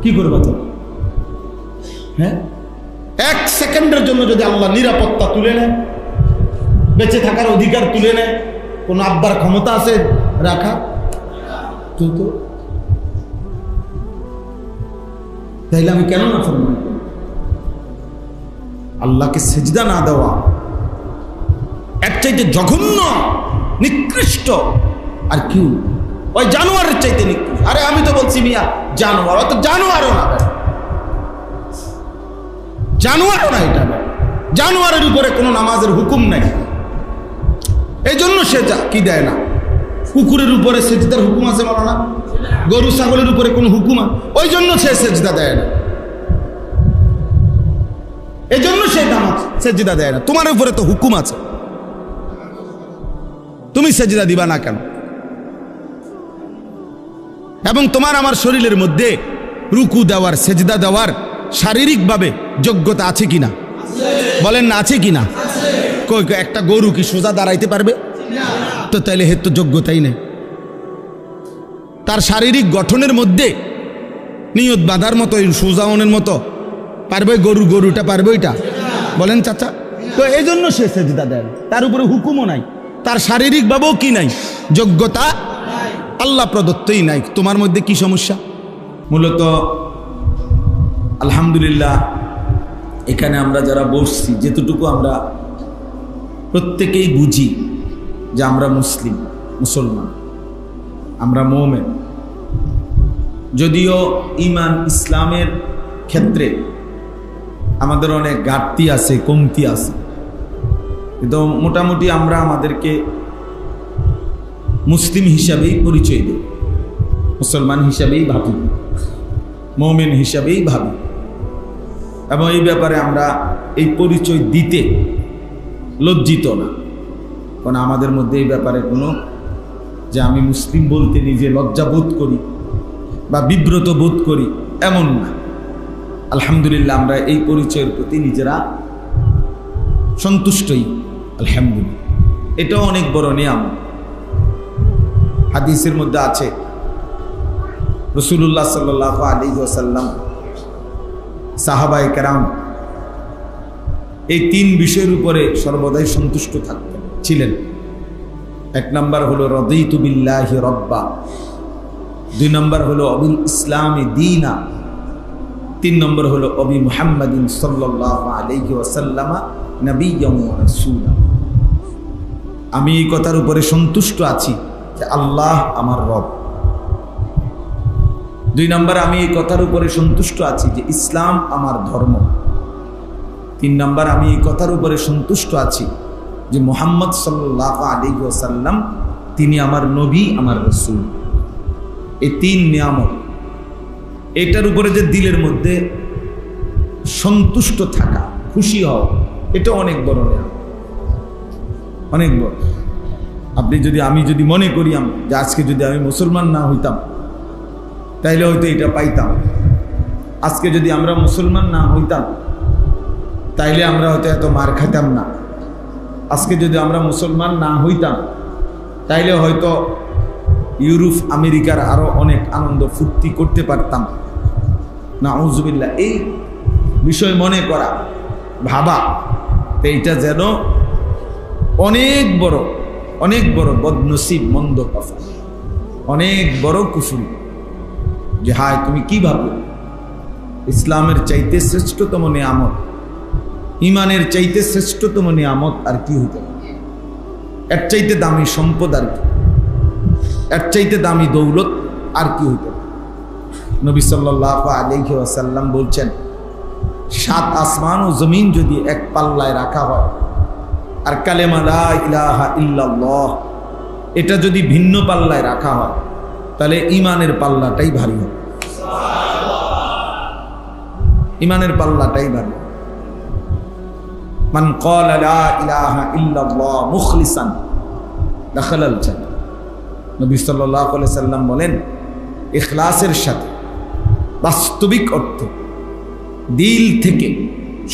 কি করবা তখন? হ্যাঁ, 1 সেকেন্ডের জন্য যদি আল্লাহ নিরাপত্তা তুলে নেয়, বেঁচে থাকার অধিকার তুলে নেয়, কোন আব্বার ক্ষমতা আছে রাখা? তো তাইলে আমি কেন না ফরমান? আল্লাহকে সেজদা না দেওয়া এর চাইতে জঘন্য, নিকৃষ্ট আর কি? ওই জানোয়ারের চাইতে নিকৃষ্ট। আরে আমি তো বলছি মিয়া জানোয়ার, অত জানোয়ারও না, জানোয়ারও না। এটা জানোয়ারের উপরে কোনো নামাজের হুকুম নাই, এই জন্য সে কি দেয় না। কুকুরের উপরে সেজদার হুকুম আছে বলো না? গরু ছাগলের উপরে কোনো হুকুম, ওই জন্য সে সেজদা দেয় না, এই জন্য সে নামাজ সেজদা দেয় না। তোমার উপরে তো হুকুম আছে, তুমি সেজদা দিবা না কেন? এবং তোমার আমার শরীরের মধ্যে রুকু দেওয়ার, সেজদা দেওয়ার শারীরিকভাবে যোগ্যতা আছে কিনা? বলেন না, আছে কিনা? একটা গরু কি সোজা দাঁড়াইতে পারবে? তো তাইলে হের তো যোগ্যতাই নেই। তার শারীরিক গঠনের মধ্যে নিয়ত বাঁধার মতো, সোজাওনের মতো পারবে গরুটা পারবে ওইটা? বলেন চাচা। তো এই জন্য সে সেজদা দেয়, তার উপরে হুকুমও নাই, তার শারীরিকভাবেও কি নাই? যোগ্যতা আল্লাহ প্রদত্তই নাই। তোমার মধ্যে কি সমস্যা? মূলত আলহামদুলিল্লাহ এখানে আমরা যারা বসছি, যেতটুকু আমরা প্রত্যেকেই বুঝি যে আমরা মুসলমান, আমরা মুমিন। যদিও ঈমান ইসলামের ক্ষেত্রে আমাদের অনেক ঘাটতি আছে, কমতি আছে, কিন্তু মোটামুটি আমরা আমাদেরকে মুসলিম হিসাবেই পরিচয় দিই, মুসলমান হিসাবেই ভাবি, মুমিন হিসাবেই ভাবি, এবং এই ব্যাপারে আমরা এই পরিচয় দিতে লজ্জিত না। কারণ আমাদের মধ্যে এই ব্যাপারে কোনো যে আমি মুসলিম বলতে নিজে লজ্জা বোধ করি বা বিব্রত বোধ করি এমন না। আলহামদুলিল্লাহ আমরা এই পরিচয়ের প্রতি নিজেরা সন্তুষ্টই। আলহামদুলিল্লাহ, এটাও অনেক বড় নিয়াম। হাদিসের মধ্যে আছে রাসূলুল্লাহ সাল্লাল্লাহু আলাইহি ওয়াসাল্লাম, সাহাবায়ে কেরাম এই তিন বিষয়ের উপরে সর্বদাই সন্তুষ্ট থাকতেন ছিলেন। এক নম্বর হলো রাদিতু বিল্লাহি রাব্বা, দুই নম্বর হলো অবিল ইসলামি দীনা, তিন নম্বর হলো অবি মুহাম্মাদিন সাল্লাল্লাহু আলাইহি ওয়াসাল্লাম নবিয়্যান ওয়া রাসূলা। আমি এই কথার উপরে সন্তুষ্ট আছি যে আল্লাহ আমার রব। দুই নম্বর, আমি এই কথার উপরে সন্তুষ্ট আছি যে ইসলাম আমার ধর্ম। তিন নম্বর, আমি এই কথার উপরে সন্তুষ্ট আছি যে মুহাম্মদ সাল্লাল্লাহু আলাইহি ওয়াসাল্লাম তিনি আমার নবী, আমার রাসূল। এই তিন নিয়ামত, এটার উপরে যে দিলের মধ্যে সন্তুষ্ট থাকা, খুশি হওয়া, এটা অনেক বড় নিয়ামত, অনেক বড়। আমি যদি মনে করি যে আজকে যদি আমি মুসলমান না হইতাম তাইলে হয়তো এটা পাইতাম, আজকে যদি আমরা মুসলমান না হইতাম তাইলে আমরা হয়তো এত মার খাইতাম না, আজকে যদি আমরা মুসলমান না হইতাম তাইলে হয়তো ইউরোপ আমেরিকার আরো অনেক আনন্দ ফুর্তি করতে পারতাম। নাউযুবিল্লাহ, এই বিষয় মনে করা, ভাবা, এইটা যেন অনেক বড় বদনসিব, মন্দ কথা, অনেক বড় কুফরি। যে হায় তুমি কি ভাবো, ইসলামের চাইতে শ্রেষ্ঠতম নিয়ামত, ইমানের চাইতে শ্রেষ্ঠতম নিয়ামত আর কি হইতে পারে? এর চাইতে দামি সম্পদ আর কি, এর চাইতে দামি দৌলত আর কি হইতে পারে? নবী সাল্লাল্লাহু আলাইহি ওয়াসাল্লাম বলছেন, 7 আসমান ও জমিন যদি এক পাল্লায় রাখা হয় আর কালেমা লা ইলাহা ইল্লাল্লাহ এটা যদি ভিন্ন পাল্লায় রাখা হয় তাহলে ইমানের পাল্লাটাই ভারী হবে, ইমানের পাল্লাটাই ভারী। মান ক্বালা লা ইলাহা ইল্লাল্লাহ মুখলিসান দাখালাল জান্নাহ। নবী সাল্লাল্লাহু আলাইহি ওয়াসাল্লাম বলেন, ইখলাসের সাথে, বাস্তবিক অর্থে, দিল থেকে,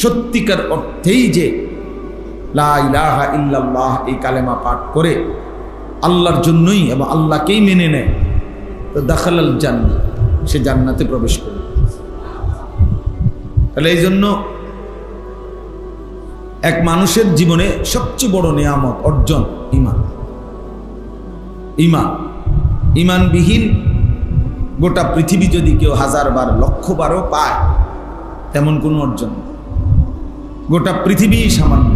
সত্যিকার অর্থেই যে লা ইলাহা ইল্লাল্লাহ এই কালেমা পাঠ করে আল্লাহর জন্যই এবং আল্লাহকেই মেনে নেয়, তো দাখালাল জান্নাহ, সে জান্নাতে প্রবেশ করে। তাহলে এই জন্য এক মানুষের জীবনে সবচেয়ে বড় নিয়ামত অর্জন ঈমান। ঈমানবিহীন গোটা পৃথিবী যদি কেউ 1000 বার, 1,000,000 বারও পায়, তেমন কোনো অর্জন, গোটা পৃথিবী সামান্য।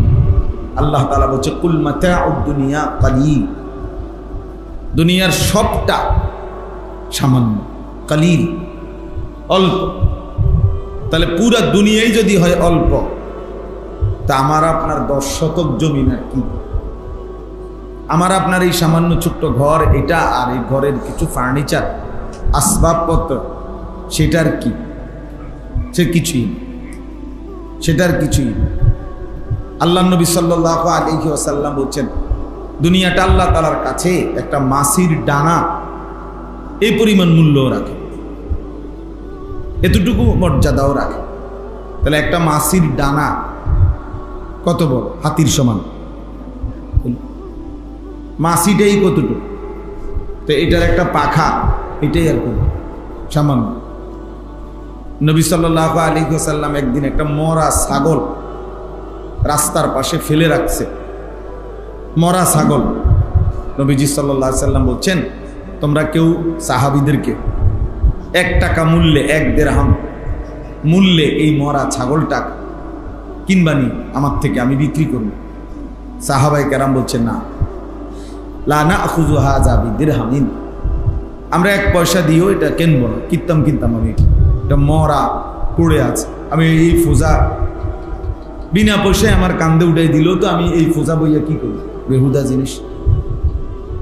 আল্লাহ তাআলা বলছে, কুল মাতাউদ দুনিয়া কালিল, দুনিয়ার সবটা সামান্য, কালিল, অল্প। তাহলে পুরা দুনিয়াই যদি হয় অল্প, তা আমার আপনার 10 শতক জমি আর কি? আমার আপনার এই সামান্য ছোট্ট ঘর এটা, আর এই ঘরের কিছু ফার্নিচার, আসবাবপত্র, সেটার কি? সেটার কিছুই। আল্লাহ নবী সাল্লাল্লাহু আলাইহি ওয়াসাল্লাম বলছেন, দুনিয়াটা আল্লাহ তাআলার কাছে একটা মাছির ডানা এই পরিমাণ মূল্য রাখে, এতটুকু মর্যাদাও রাখে। তাহলে একটা মাছির ডানা কত বড়? হাতির সমান। মাছিটাই কতটুকু? তো এটার একটা পাখা, এটাই আর কি সামান্য। নবী সাল্লাল্লাহু আলাইহি ওয়াসাল্লাম একদিন একটা মরা ছাগল রাস্তার পাশে ফেলে রাখছে, মরা ছাগল। নবীজি সাল্লাল্লাহু আলাইহি ওয়াসাল্লাম বলছেন, তোমরা কেউ সাহাবীদেরকে 1 টাকা মূল্যে, 1 দিরহাম মূল্যে এই মরা ছাগলটা কিনবানি আমার থেকে, আমি বিক্রি করব। সাহাবায়ে কেরাম বলছেন, না, লা নাখুযু হাযা বিদিরহামিন, আমরা 1 পয়সা দিয়েও এটা কিনবো না। কিনতাম আমি, এটা মরা পড়ে আছে, আমি এই ফোজা বিনা পয়সায় আমার কান্দে উঠাই দিল, তো আমি এই ফোজা বইয়া কি করি? বেহুদা জিনিস।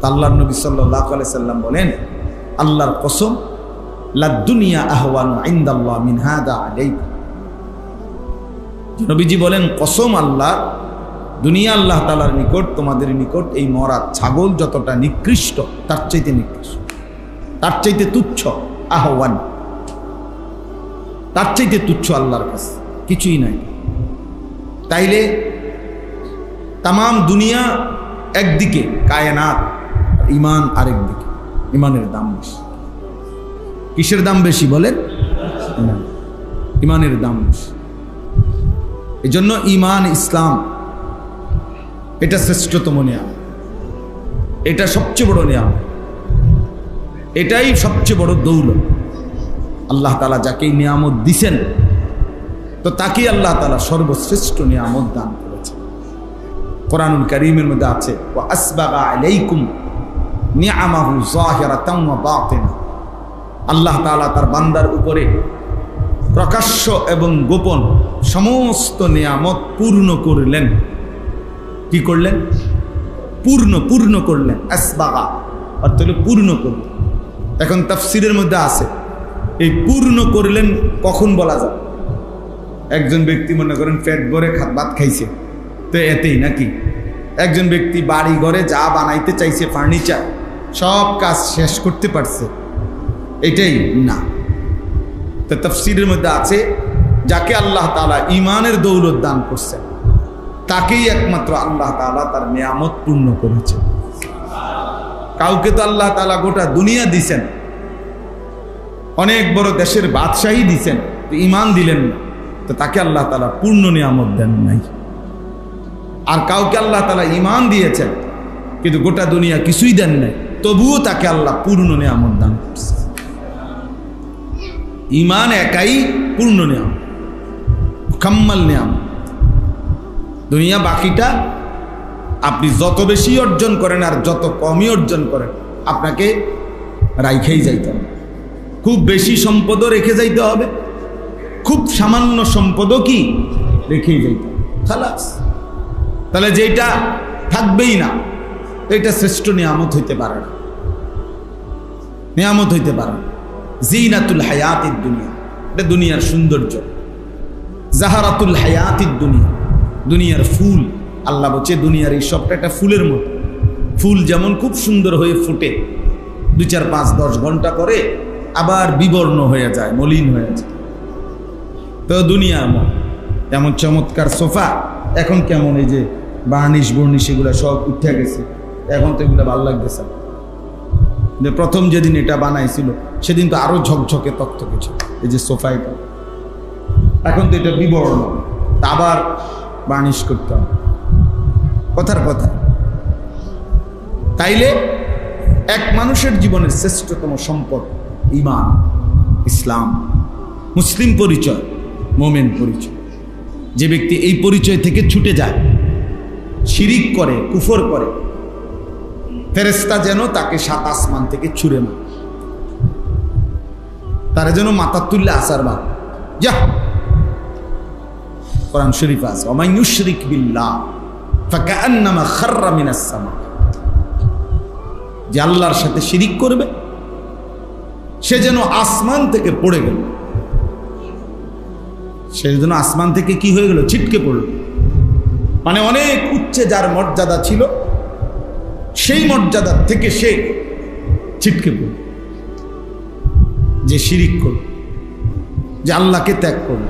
আল্লাহর নবী সাল্লাল্লাহু আলাইহি সাল্লাম বলেন, আল্লাহর কসম, লাদ-দুনিয়া আহওয়ানু ইনদাল্লাহ মিন হাদা আলাইকুম। নবীজি বলেন, কসম আল্লাহ, দুনিয়া আল্লাহ তাআলার নিকট, তোমাদের নিকট এই মরা ছাগল যতটা নিকৃষ্ট, তার চাইতে নিকৃষ্ট, তার চাইতে তুচ্ছ। আহওয়ান, তার চাইতে তুচ্ছ আল্লাহর কাছে কিছুই নাই। তাইলে তামাম দুনিয়া একদিকে, কায়নাত, ইমান আরেকদিকে। ইমানের দাম বেশি। কিসের দাম বেশি বলেন? ইমানের দাম বেশি। এই জন্য ইমান, ইসলাম এটা শ্রেষ্ঠতম নিয়ামত, এটা সবচেয়ে বড় নিয়ামত, এটাই সবচেয়ে বড় দৌলত। আল্লাহ তাআলা যাকে এই নিয়ামত দিছেন, তো তাকে আল্লাহ তাআলা সর্বশ্রেষ্ঠ নিয়ামত দান করেছেন। কোরআনুল কারীমের মধ্যে আছে, ওয়া আসবাগা আলাইকুম নিআমাহু যাহিরাতান ওয়া বাতিনা। আল্লাহ তাআলা তার বান্দার উপরে প্রকাশ্য এবং গোপন সমস্ত নিয়ামত পূর্ণ করলেন। কি করলেন? পূর্ণ করলেন। আসবাগা অর্থাৎ পূর্ণ করলেন। এখন তাফসীরের মধ্যে আছে, এই পূর্ণ করলেন কখন বলা যায়? একজন ব্যক্তি মনে করেন পেট ভরে ভাত খাইছে, তো এতেই নাকি? একজন ব্যক্তি বাড়ি ঘরে যা বানাইতে চাইছে, ফার্নিচার, সব কাজ শেষ করতে পারছে, এটাই না। তো তাফসীরের মধ্যে আছে, যাকে আল্লাহ তাআলা ঈমানের দৌলত দান করছেন, তাকেই একমাত্র আল্লাহ তাআলা তার নিয়ামত পূর্ণ করেছে। কাউকে তো আল্লাহ তাআলা গোটা দুনিয়া দিছেন, অনেক বড় দেশের বাদশাহী দিছেন, তো ঈমান দিলেন না, তো তাকে আল্লাহ তাআলা পূর্ণ নিয়ামত দেন নাই। আর কাউকে আল্লাহ তাআলা ঈমান দিয়েছেন, কিন্তু গোটা দুনিয়া কিছুই দেন নাই, তবুও তাকে আল্লাহ পূর্ণ নিয়ামত দান করছে। ঈমান একাই পূর্ণ নিয়ামত, মুকাম্মাল নিয়ামত। দুনিয়া বাকিটা আপনি যত বেশি অর্জন করেন আর যত কমই অর্জন করেন, আপনাকে রাইখেই যাইতে হবে। খুব বেশি সম্পদও রেখে যাইতে হবে, খুব সামান্য সম্পদও কি রেখেই যাইতে হবে, খালাস। তাহলে যেটা থাকবেই না, এটা শ্রেষ্ঠ নিয়ামত হইতে পারে না, নিয়ামত হইতে পারে না। জিনাতুল হায়াতিদ দুনিয়া, এটা দুনিয়ার সৌন্দর্য। জাহারাতুল হায়াতিদ দুনিয়া, দুনিয়ার ফুল। আল্লাহ বলছে দুনিয়ার এই সবটা একটা ফুলের মতো। ফুল যেমন খুব সুন্দর হয়ে ফুটে, 2, 4, 5, 10 ঘন্টা পরে আবার বিবর্ণ হয়ে যায়, মলিন হয়ে যায়। তো দুনিয়ার মত এমন চমৎকার সোফা, এখন কেমন এই যে বার্নিশ বর্নিশ এগুলো সব উঠে গেছে, এখন তো এগুলো ভালো লাগতেছে। যে প্রথম যেদিন এটা বানাইছিল সেদিন তো আরো ঝকঝকে তকতকে ছিল এই যে সোফা, এটা এখন তো এটা বিবর্ণ, আবার বার্নিশ করতে হবে। কথার কথা। তাইলে এক মানুষের জীবনের শ্রেষ্ঠতম সম্পদ ঈমান, ইসলাম, মুসলিম পরিচয়, মুমিন পরিচয়। যে ব্যক্তি এই পরিচয় থেকে ছুটে যায়, শিরিক করে, কুফর করে, ফেরেশতা যেন তাকে 7 আসমান থেকে ছুঁড়ে মারে, তারা যেন মাথা তুললে আসার বা যা। কোরআন শরীফ আছে, ওয়া মান ইউশরিক বিল্লাহ ফাকান্নামা খাররা মিনাস সামা। যে আল্লাহর সাথে শিরিক করবে সে যেন আসমান থেকে পড়ে গেল, সে যেন আসমান থেকে কি হয়ে গেল, ছিটকে পড়ল। মানে অনেক উচ্চে যার মর্যাদা ছিল, সেই মর্যাদা থেকে সে ছিটকে পড়ল। যে শিরিক করল, যে আল্লাহকে ত্যাগ করল,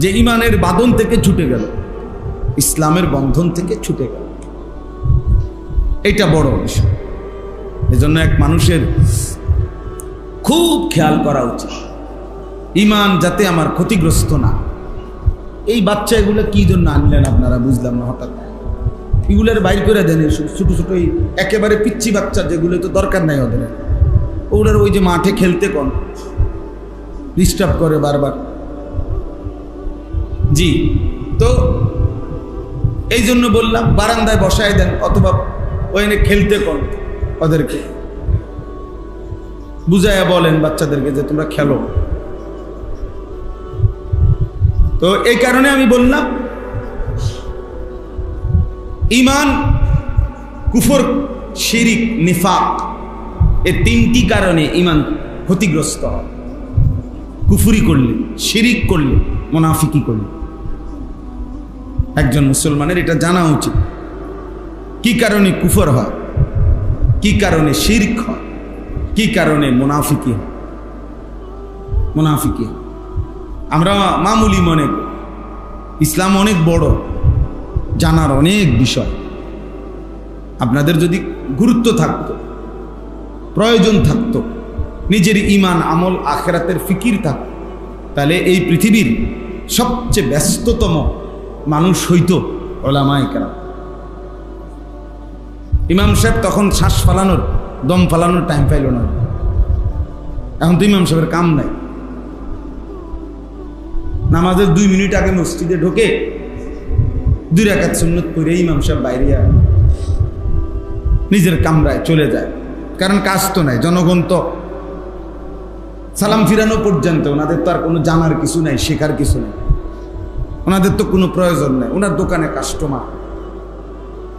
যে ইমানের বাঁধন থেকে ছুটে গেল, ইসলামের বন্ধন থেকে ছুটে গেল, এটা বড় বিষয়। এজন্য এক মানুষের খুব খেয়াল করা উচিত, ইমান যাতে আমার ক্ষতিগ্রস্ত না। এই বাচ্চা এগুলো কি জন্য আনলেন আপনারা, বুঝলাম না। হঠাৎ এগুলোর বাইর করে দেন, ছোটো ছোটো একেবারে পিচ্ছি বাচ্চা, যেগুলো তো দরকার নাই ওদের, ওগুলোর ওই যে মাঠে খেলতে কোন ডিস্টার্ব করে বারবার। জি, তো এই জন্য বললাম বারান্দায় বসায় দেন, অথবা ওইখানে খেলতে কোন, ওদেরকে বুঝাইয়া বলেন বাচ্চাদেরকে যে তোমরা খেলো। তো এই কারণে আমি বললাম ঈমান কুফর শিরিক, নিফাক, এই তিনটি কারণে ঈমান ক্ষতিগ্রস্ত হয়। কুফরি করলে, শিরিক করলে, মুনাফিকি করলে। একজন মুসলমানের এটা জানা উচিত, কি কারণে কুফর হয়, কি কারণে শিরক হয়, কি কারণে মুনাফিকি হয়। মুনাফিকি আমরা মামুলি মনে করি, ইসলাম অনেক বড়, জানার অনেক বিষয়। আপনাদের যদি গুরুত্ব থাকতো, প্রয়োজন থাকতো, নিজের ঈমান, আমল, আখিরাতের ফিকির থাকতো, তাহলে এই পৃথিবীর সবচেয়ে ব্যস্ততম মানুষ হইতো উলামায়ে কেরাম। ইমাম সাহেব তখন শ্বাস ফালানোর, দম ফালানোর টাইম পাইল না। এখন তো ইমাম সাহেবের কাম নাই। নামাজের 2 মিনিট আগে মসজিদে ঢোকে, 2 রাকাত সুন্নত পড়ে ইমাম সাহেব বাইরে নিজের কামরায় চলে যায়। কারণ কাজ তো নাই, জনগণ তো সালাম ফিরানো পর্যন্ত ওনাদের তো আর কোনো জানার কিছু নাই, শেখার কিছু নাই, ওনাদের তো কোনো প্রয়োজন নাই। ওনার দোকানে কাস্টমার,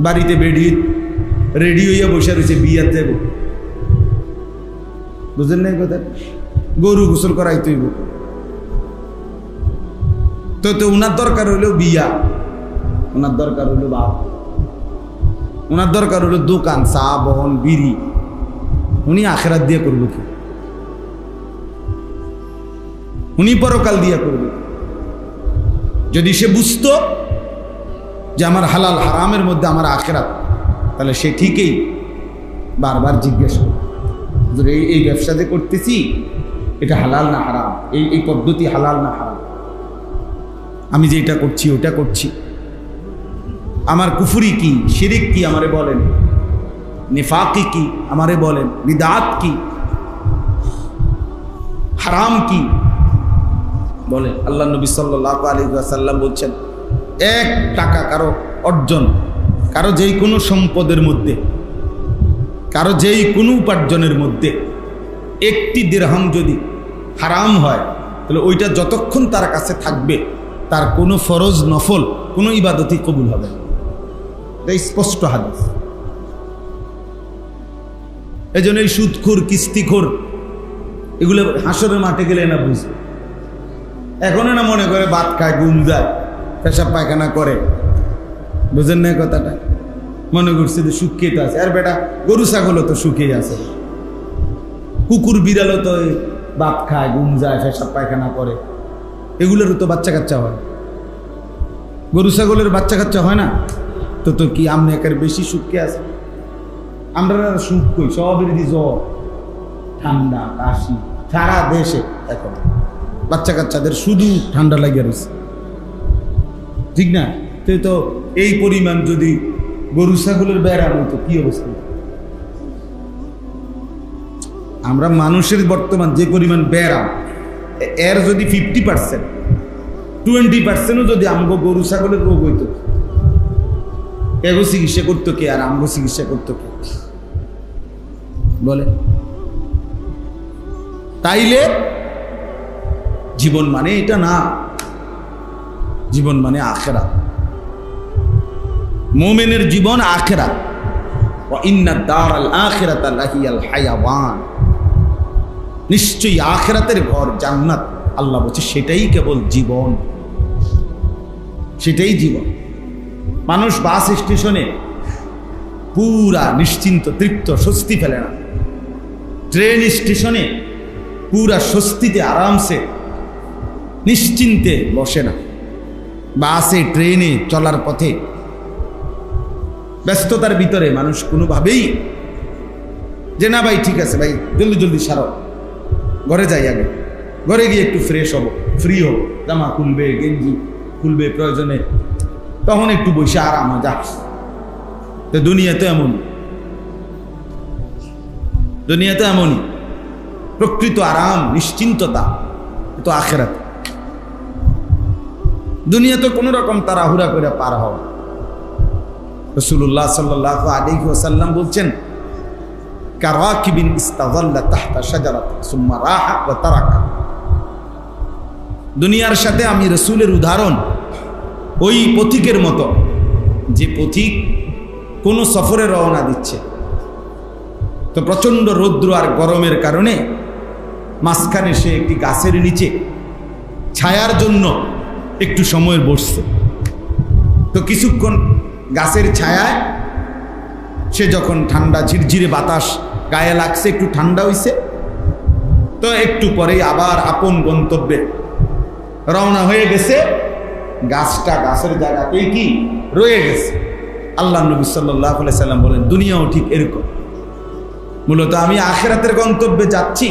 বাড়িতে রেডি হইয়া বসে রয়েছে বিয়ার দেব, বুঝলেন না কথা? গরু গোসল করাইতেই তো ওনার দরকার হইল বিয়া, ওনার দরকার হইল বাপ, ওনার দরকার হইল দোকান, চা, বহন, বিড়ি। উনি আখেরাত দিয়ে করবো কি? উনি পরকাল দিয়া করবে। যদি সে বুঝতো যে আমার হালাল হারামের মধ্যে আমার আখেরাত, তাহলে সে ঠিকই বারবার জিজ্ঞেস করবে, এই ব্যবসাতে করতেছি, এটা হালাল না হারাম, এই পদ্ধতি হালাল না হারাম, আমি যে এটা করছি ওটা করছি, আমার কুফরি কি, শিরিক কি আমারে বলেন, নিফাকি কি আমারে বলেন, বিদআত কি, হারাম কি বলেন। আল্লাহ নবী সাল্লাল্লাহু আলাইহি ওয়াসাল্লাম বলছেন, 1 টাকা কারো অর্জন, কারো যেই কোনো সম্পদের মধ্যে, কারো যেই কোনো উপার্জনের মধ্যে 1টি দিরহাম যদি হারাম হয়, তাহলে ওইটা যতক্ষণ তার কাছে থাকবে, তার কোনো ফরজ নফল কোনো ইবাদতই কবুল হবে না। এটা স্পষ্ট হাদিস। এই জন্য এই সুদখোর, কিস্তিখোর, এগুলো হাসরের মাঠে গেলে না বুঝবে। এখন না মনে করে ভাত খায়, ঘুম যায়, পেশাব পায়খানা করে, বুঝেন না কথাটা? মনে করছে যে শুকিয়ে আছে। আর বেটা, গরু ছাগলও তো শুকিয়ে আছে, কুকুর বিড়ালও তো ভাত খায়, ঘুম যায়, পেশাব পায়খানা করে, এগুলোরও তো বাচ্চা কাচ্চা হয়। গরু ছাগলের বাচ্চা কাচ্চা হয় না? তো কি আমনে একের বেশি শুকিয়ে আছে? আমরা সুখ কই, সবের জ্বর, ঠান্ডা, কাশি সারা দেশে। এখন বাচ্চা কাচ্চাদের শুধু ঠান্ডা লাগিয়ে রয়েছে, ঠিক না? তো এই পরিমাণ যদি গরু ছাগলের ব্যারাম হইতো, কি অবস্থা? আমরা মানুষের বর্তমান যে পরিমাণ ব্যারাম, এর যদি 50%, 20%ও যদি আমগো গরু ছাগলের রোগ হইতো, এগো চিকিৎসা করতো কে আর আমগো চিকিৎসা করতো কে বলে? তাইলে জীবন মানে এটা না, জীবন মানে আখিরাত। মুমিনের জীবন আখিরাত। ওয়া ইন্নাদ দারাল আখিরাতা লাহিয়াল হায়াওয়ান, নিশ্চয়ই আখিরাতের ঘর জান্নাত, আল্লাহ বলছে সেটাই কেবল জীবন, সেটাই জীবন। মানুষ বাস স্টেশনে পুরা নিশ্চিন্ত, তৃপ্ত, স্বস্তি ফেলে না। ট্রেন স্টেশনে পুরা স্বস্তিতে, আরামসে, নিশ্চিন্তে বসে না। বাসে, ট্রেনে চলার পথে ব্যস্ততার ভিতরে মানুষ কোনোভাবেই যে না ভাই ঠিক আছে ভাই, জলদি জলদি সারো, ঘরে যাই, আগে ঘরে গিয়ে একটু ফ্রেশ হব, ফ্রি হব, জামা খুলবে, গেঞ্জি খুলবে প্রয়োজনে, তখন একটু বসে আরাম হয়। যা, তো দুনিয়া তো এমন, দুনিয়া তো এমনই। প্রকৃত আরাম, নিশ্চিন্ততা তো আখিরাত। দুনিয়া তো কোনো রকম তাড়াহুড়া করে পার হওয়া। রাসূলুল্লাহ সাল্লাল্লাহু আলাইহি ওয়াসাল্লাম বলছেন, কারাকিবিন ইস্তাযাল্লা তাহতা শাজারাতিন সুম্মা রাহা ওয়া তারাকা। দুনিয়ার সাথে আমি রাসূলের উদাহরণ ওই পথিকের মতো, যে পথিক কোনো সফরে রওনা দিচ্ছে, তো প্রচণ্ড রৌদ্র আর গরমের কারণে মাঝখানে সে একটি গাছের নিচে ছায়ার জন্য একটু সময় বসছে। তো কিছুক্ষণ গাছের ছায়ায় সে যখন ঠান্ডা ঝিরঝিরে বাতাস গায়ে লাগছে, একটু ঠান্ডা হইছে, তো একটু পরেই আবার আপন গন্তব্যে রওনা হয়ে গেছে। গাছটা গাছের জায়গাতেই কি রয়ে গেছে। আল্লাহ নবী সাল্লাল্লাহু আলাইহি সাল্লাম বলেন, দুনিয়াও ঠিক এরকম। মূলত আমি আখিরাতের গন্তব্যে যাচ্ছি,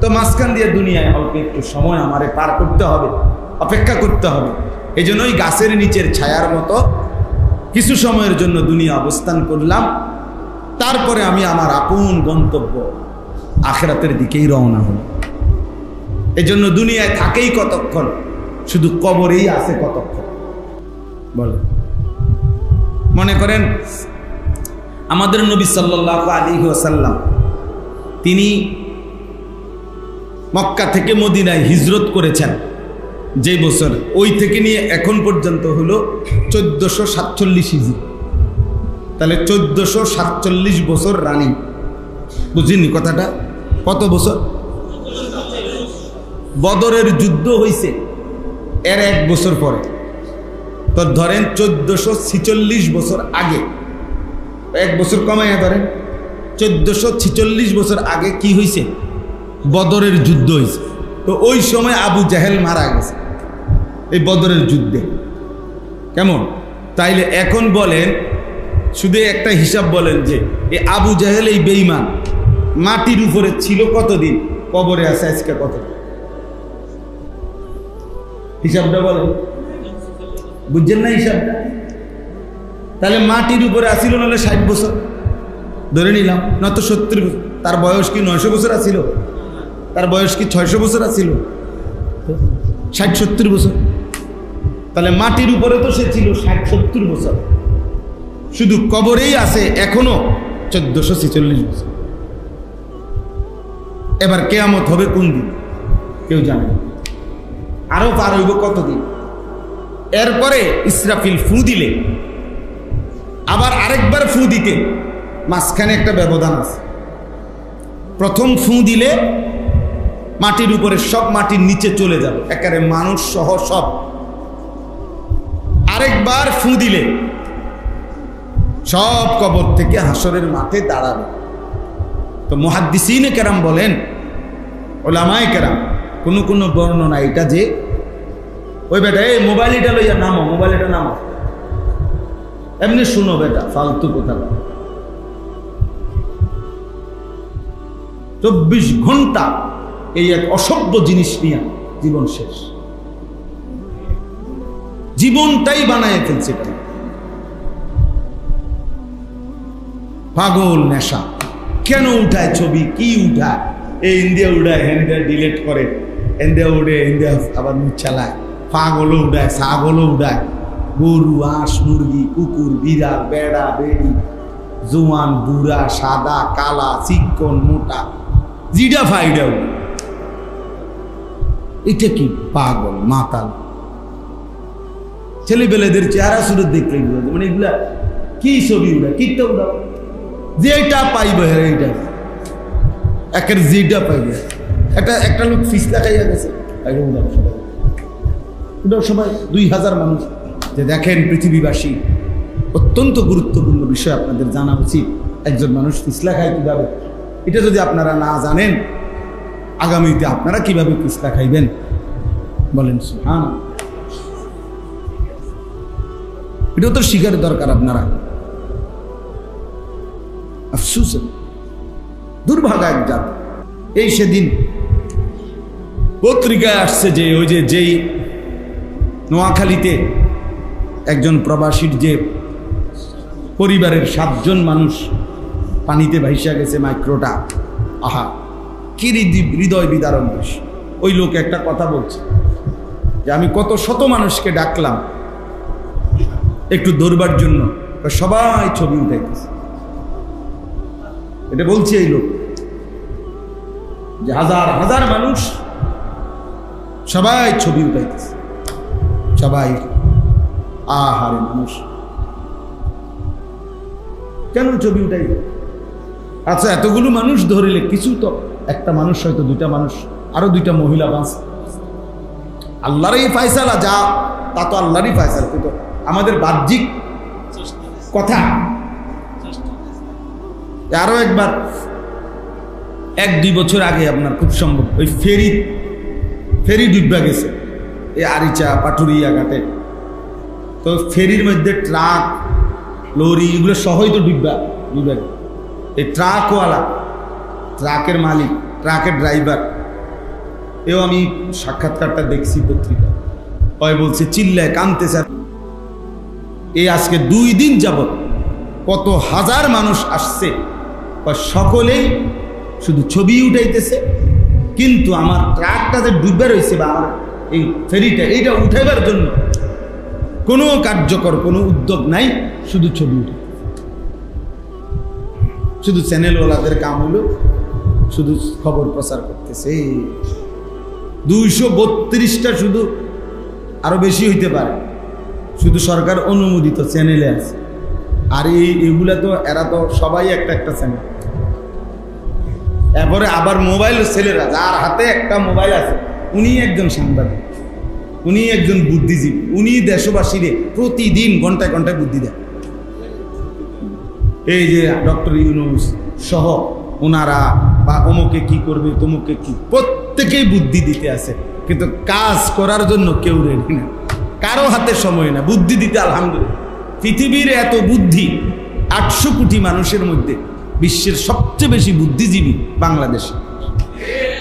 তো মাঝখান দিয়ে দুনিয়ায় অল্প একটু সময় আমারে পার করতে হবে, অপেক্ষা করতে হবে। এই জন্যই গাছের নিচের ছায়ার মতো কিছু সময়ের জন্য দুনিয়া অবস্থান করলাম, তারপরে আমি আমার আপন গন্তব্য আখিরাতের দিকেই রওনা হল। এই জন্য দুনিয়ায় থাকেই কতক্ষণ, শুধু কবরেই আছে কতক্ষণ। বলে মনে করেন আমাদের নবী সাল্লাল্লাহু আলাইহি ওয়াসাল্লাম তিনি মক্কা থেকে মদিনায় হিজরত করেছেন যে বছর, ওই থেকে নিয়ে এখন পর্যন্ত হলো 1447 হিজরি। তাহলে 1447 বছর রানিং। বুঝিনি কথাটা? কত বছর? বদরের যুদ্ধ হয়েছে এর 1 বছর পরে, তো ধরেন 1446 বছর আগে, 1 বছর কমাইয়া ধরেন 1446 বছর আগে কি হয়েছে? বদরের যুদ্ধ হয়েছে। তো ওই সময় আবু জাহেল মারা গেছে এই বদরের যুদ্ধে। কেমন? তাইলে এখন বলেন, শুধু একটা হিসাব বলেন যে এই আবু জাহেল এই বেঈমান মাটির উপরে ছিল কতদিন, কবরে আছে আজকে কত? হিসাবটা বলেন, বুঝছেন না হিসাবটা? তাহলে মাটির উপরে আসিল নাহলে 60 বছর ধরে নিলাম, নয়তো 70 বছর। তার বয়স কি 900 বছর আসিল? তার বয়স কি 600 বছর আসিল? 60-70 বছর। তাহলে মাটির উপরে তো সে ছিল 60-70 বছর, শুধু কবরেই আছে এখনো 1446 বছর। এবার কিয়ামত হবে কোন দিন কেউ জানে না, আরো পার হইব কতদিন। এরপরে ইসরাফিল ফু দিলে আবার আরেকবার ফু দিতে মাঝখানে একটা ব্যবধান আছে। প্রথম ফু দিলে মাটির উপরে সব মাটির নিচে চলে যাবে, একেবারে মানুষ সহ সব। আরেকবার ফু দিলে সব কবর থেকে হাসরের মাঠে দাঁড়াবে। তো মুহাদ্দিসিনে কেরাম বলেন, ওলামায়ে কেরাম, কোন বর্ণনা এটা যে ওই বেটা এই মোবাইলটা লইয়া নামো, মোবাইলটা নামো, এমনি শুনো বেটা, ফালতু কথা। 24 ঘন্টা এই এক অসভ্য জিনিস নিয়ে জীবন শেষ, জীবনটাই বানায় ফেলছে। পাগল নেশা। কেন উঠায় ছবি, কি উঠায়? এই ইন্ডিয়া উঠায়, হ্যান্ডিয়া ডিলেট করে, ইন্ডিয়া উঠে ইন্ডিয়া আবার মুখ চালায়। পাগলও উঠায়, ছাগলও উঠায়, গরু, হাঁস, মুরগি, কুকুর, বিড়াল, বেড়া, বেড়ি, জোয়ান, বুড়া, সাদা, কালা, চিকন, মোটা, জিডা ফাইডা। এটা কি পাগল মাতাল ছেলেবেলেদের চেহারা সুরত দেখলে মানে এগুলা কি ছবি উঠা, কিটা উঠা, যেটা পাইবে এইটা একের যেটা পাইবে। একটা লোক ফিসলা খাইয়া গেছে, উঠাও সবাই 2000 মানুষ। যে দেখেন পৃথিবীবাসী, অত্যন্ত গুরুত্বপূর্ণ বিষয় আপনাদের জানা উচিত। একজন মানুষ ফিসলা খায় কিভাবে, এটা যদি আপনারা না জানেন, আগামীতে আপনারা কিভাবে ফিসলা খাইবেন বলেন? সুবহানাল্লাহ। এটাও তো শিখার দরকার আপনারা। আফসোস, দুর্ভাগা এক জাত। এই সেদিন পত্রিকায় আসছে যে ওই যেই নোয়াখালীতে একজন প্রবাসীর যে পরিবারের 7 জন মানুষ পানিতে ভাইসা গেছে, মাইক্রোটা, আহা কি হৃদয় বিদারণ দৃশ্য। ওই লোক একটা কথা বলছে যে আমি কত শত মানুষকে ডাকলাম একটু দৌড়বার জন্য, সবাই ছবি উঠাইতেছে। এটা বলছে এই লোক যে হাজার হাজার মানুষ সবাই ছবি উঠাইতেছে, সবাই। আহারে মানুষ কেন ছবি উঠাইবে? আচ্ছা, এতগুলো মানুষ ধরিলে কিছু তো, একটা মানুষ হয়তো, দুইটা মানুষ, আরো দুইটা মহিলা বাঁচ, আল্লাহরই ফায়সালা, যা তা তো আল্লাহরই ফায়সালা, কিন্তু আমাদের বাহ্যিক কথা। আরো একবার 1-2 বছর আগে আপনার খুব সম্ভব ওই ফেরি ডুববা গেছে এই আরিচা পাটুরিয়া ঘাটে। তো ফেরির মধ্যে ট্রাক লরি এগুলো সহই তো ডুববা। এই ট্রাকওয়ালা, ট্রাকের মালিক, ট্রাকের ড্রাইভার, এও আমি সাক্ষাৎকারটা দেখছি পত্রিকা, ওই বলছে চিল্লায় কাঁদতেছে। এই আজকে 2 দিন যাবত কত হাজার মানুষ আসছে, সকলেই শুধু ছবি উঠাইতেছে, কিন্তু আমার ট্রাকটা যে ডুবে রয়েছে বা আমার এই ফেরিটা, এইটা উঠাইবার জন্য কোনো কার্যকর কোনো উদ্যোগ নাই, শুধু ছবি উঠে। শুধু চ্যানেলওয়ালাদের কাম হলো শুধু খবর প্রচার করতেছে। 232টা, শুধু আরো বেশি হইতে পারে, শুধু সরকার অনুমোদিত চ্যানেলে আছে। আর এইগুলা তো এরা তো সবাই একটা চ্যানেল। এরপরে আবার মোবাইল ছেলেরা, যার হাতে একটা মোবাইল আছে, উনি একজন সাংবাদিক, উনি একজন বুদ্ধিজীবী, উনি দেশবাসীরে প্রতিদিন ঘন্টায় ঘন্টায় বুদ্ধি দেয়। এই যে ডক্টর ইউনূস সহ ওনারা, বা অমুকে কি করবে, তমুকে কি, প্রত্যেকেই বুদ্ধি দিতে আছে, কিন্তু কাজ করার জন্য কেউ রেডি না, কারো হাতে সময় না বুদ্ধি দিতে। আলহামদুলিল্লাহ, পৃথিবীর এত বুদ্ধি, 800 কোটি মানুষের মধ্যে বিশ্বের সবচেয়ে বেশি বুদ্ধিজীবী বাংলাদেশে।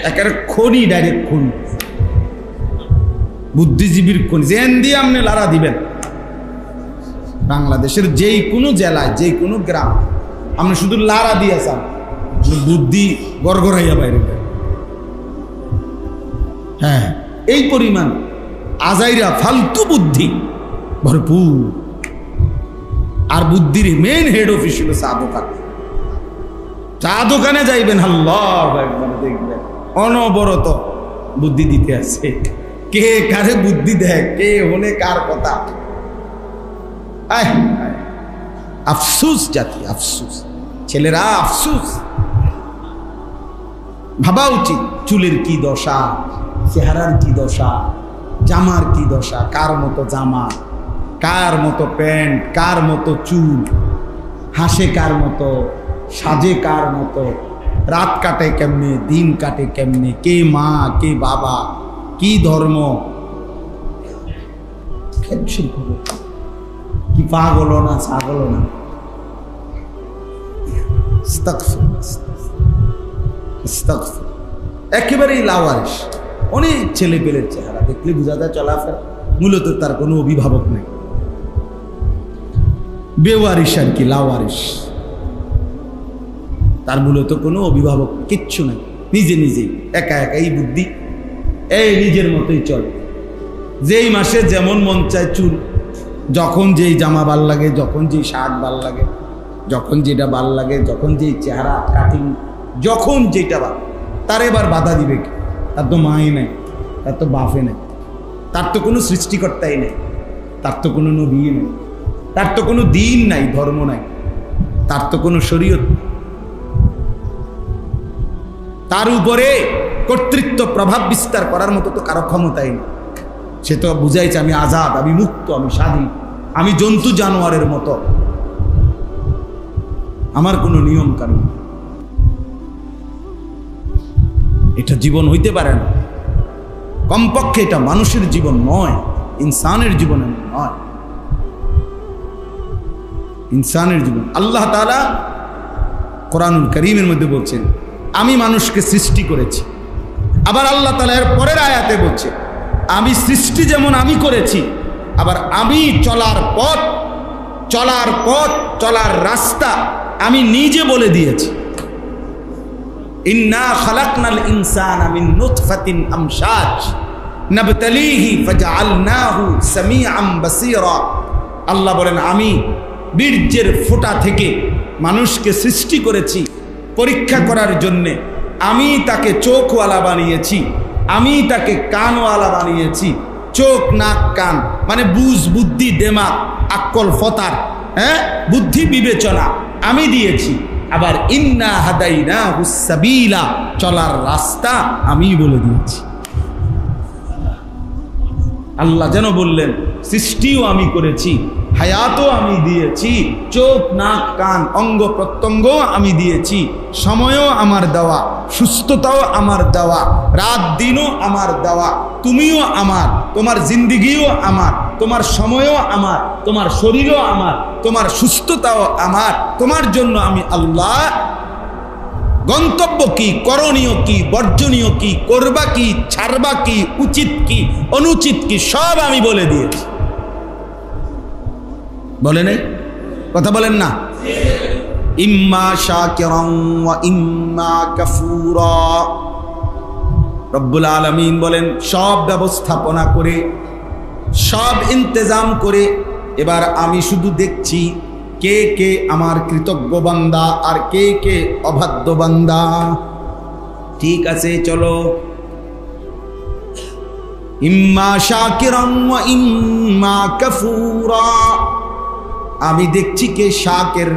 একেবারে খনি, ডাইরেক্ট খনি, বুদ্ধিজীবীর খনি, জেন দিয়ে আপনি লারা দিবেন। বাংলাদেশের যেই কোনো জেলায়, যেই কোনো গ্রাম, আপনি শুধু লারা দিয়ে চান, বুদ্ধি গড়গড়াইয়া বাইরে। হ্যাঁ, এই পরিমাণ আজাইরা ফালতু বুদ্ধি ভরপুর। আর বুদ্ধির মেন হেড অফিস হলো চা দোকান। চা দোকানে যাইবেন, আল্লাহ একবার দেখবেন অনবরত বুদ্ধি দিতে আছে। কে কারে বুদ্ধি দেয়, কে হলে কার কথা। আফসুস জাতি, আফসুস ছেলেরা, আফসুস। ভাবা উচিত চুলের কি দশা, চেহারার কি দশা, জামার কি দশা, কার মতো জামা, কার মতো প্যান্ট, কার মতো চুল, হাসে কার মতো, সাজে কার মতো, রাত কাটে কেমনে, দিন কাটে কেমনে, কে মা কে বাবা, কি ধর্ম, কি পাগল না ছাগল না। একেবারেই লাওয়ারিস। অনেক ছেলে পেলের চেহারা দেখলে বোঝা যায় চলাফেরা, মূলত তার কোনো অভিভাবক নেই, বেওয়ারিস আর কি, লাওয়ারিস। তার মূলত কোনো অভিভাবক কিচ্ছু নাই, নিজে নিজেই একা একাই বুদ্ধি, এই নিজের মতোই চলে। যেই মাসে যেমন মন চায় চুল, যখন যেই জামা ভাল লাগে, যখন যেই শার্ট ভাল লাগে, যখন যেটা ভাল লাগে, যখন যেই চেহারা কাটিং, যখন যেটা ভাল, তার এবার বাধা দিবে কি? তার তো মাই নেই, তার তো বাপে নেই, তার তো কোনো সৃষ্টিকর্তাই নেই, তার তো কোনো নবী নেই, তার তো কোনো দিন নাই, ধর্ম নাই, তার তো কোনো শরীয়ত, তার উপরে কর্তৃত্ব প্রভাব বিস্তার করার মতো তো কারো ক্ষমতাই নেই। সে তো বুঝাইছে আমি আজাদ, আমি মুক্ত, আমি স্বাধীন, আমি জন্তু জানোয়ারের মতো, আমার কোনো নিয়ম কানুন। এটা জীবন হইতে পারে না, কমপক্ষে এটা মানুষের জীবন নয়, ইনসানের জীবন নয়, ইনসানের জীবন। আল্লাহ তাআলা কোরআনুল কারীমের মধ্যে বলছেন আমি মানুষকে সৃষ্টি করেছি। আবার আল্লাহ তাআলা এর পরের আয়াতে বলছে আমি সৃষ্টি যেমন আমি করেছি, আবার আমি চলার পথ, চলার রাস্তা আমি নিজে বলে দিয়েছি। ইন্না খালাকনাল ইনসানা মিন নুতফাতিন আমশাজ নাবতালিহি ফাজআলনাহু সামিআন বাসীরা। আল্লাহ বলেন আমি বীর্যের ফোঁটা থেকে মানুষকে সৃষ্টি করেছি পরীক্ষা করার জন্যে। আমি তাকে চোখওয়ালা বানিয়েছি, আমি তাকে কানওয়ালা বানিয়েছি। চোখ নাক কান মানে বুঝ, বুদ্ধি, দেমাগ, আক্কল, ফতার, হ্যাঁ, বুদ্ধি বিবেচনা আমি দিয়েছি। আবার ইন্না হাদাইনাহুস সাবিলা, চলার রাস্তা আমি বলে দিয়েছি। আল্লাহ যেন বললেন সৃষ্টিও আমি করেছি, হায়াতও আমি দিয়েছি, চোখ নাক কান অঙ্গ প্রত্যঙ্গ আমি দিয়েছি, সময়ও আমার দেওয়া, সুস্থতাও আমার দেওয়া, রাত দিনও আমার দেওয়া, তুমিও আমার, তোমার জিন্দিগিও আমার, তোমার সময়ও আমার, তোমার শরীরও আমার, তোমার সুস্থতাও আমার। তোমার জন্য আমি আল্লাহ গন্তব্য কি, করণীয় কি, বর্জনীয় কি, করবা কি, ছাড়বা কি, উচিত কি, অনুচিত কি, সব আমি বলে দিয়েছি। বলে নাই? কথা বলেন না? ইম্মা শাকিরান ওয়া ইম্মা কাফুরা। রব্বুল আলামিন বলেন সব ব্যবস্থাপনা করে, সব ইন্তজাম করে এবার আমি শুধু দেখছি কে কে আমার কৃতজ্ঞ বান্দা আর কে কে অবাধ্য বান্দা। ঠিক আছে, চলো। ইম্মা শাকিরান ওয়া ইম্মা কাফুরা। আমি দেখছি কে শাকির,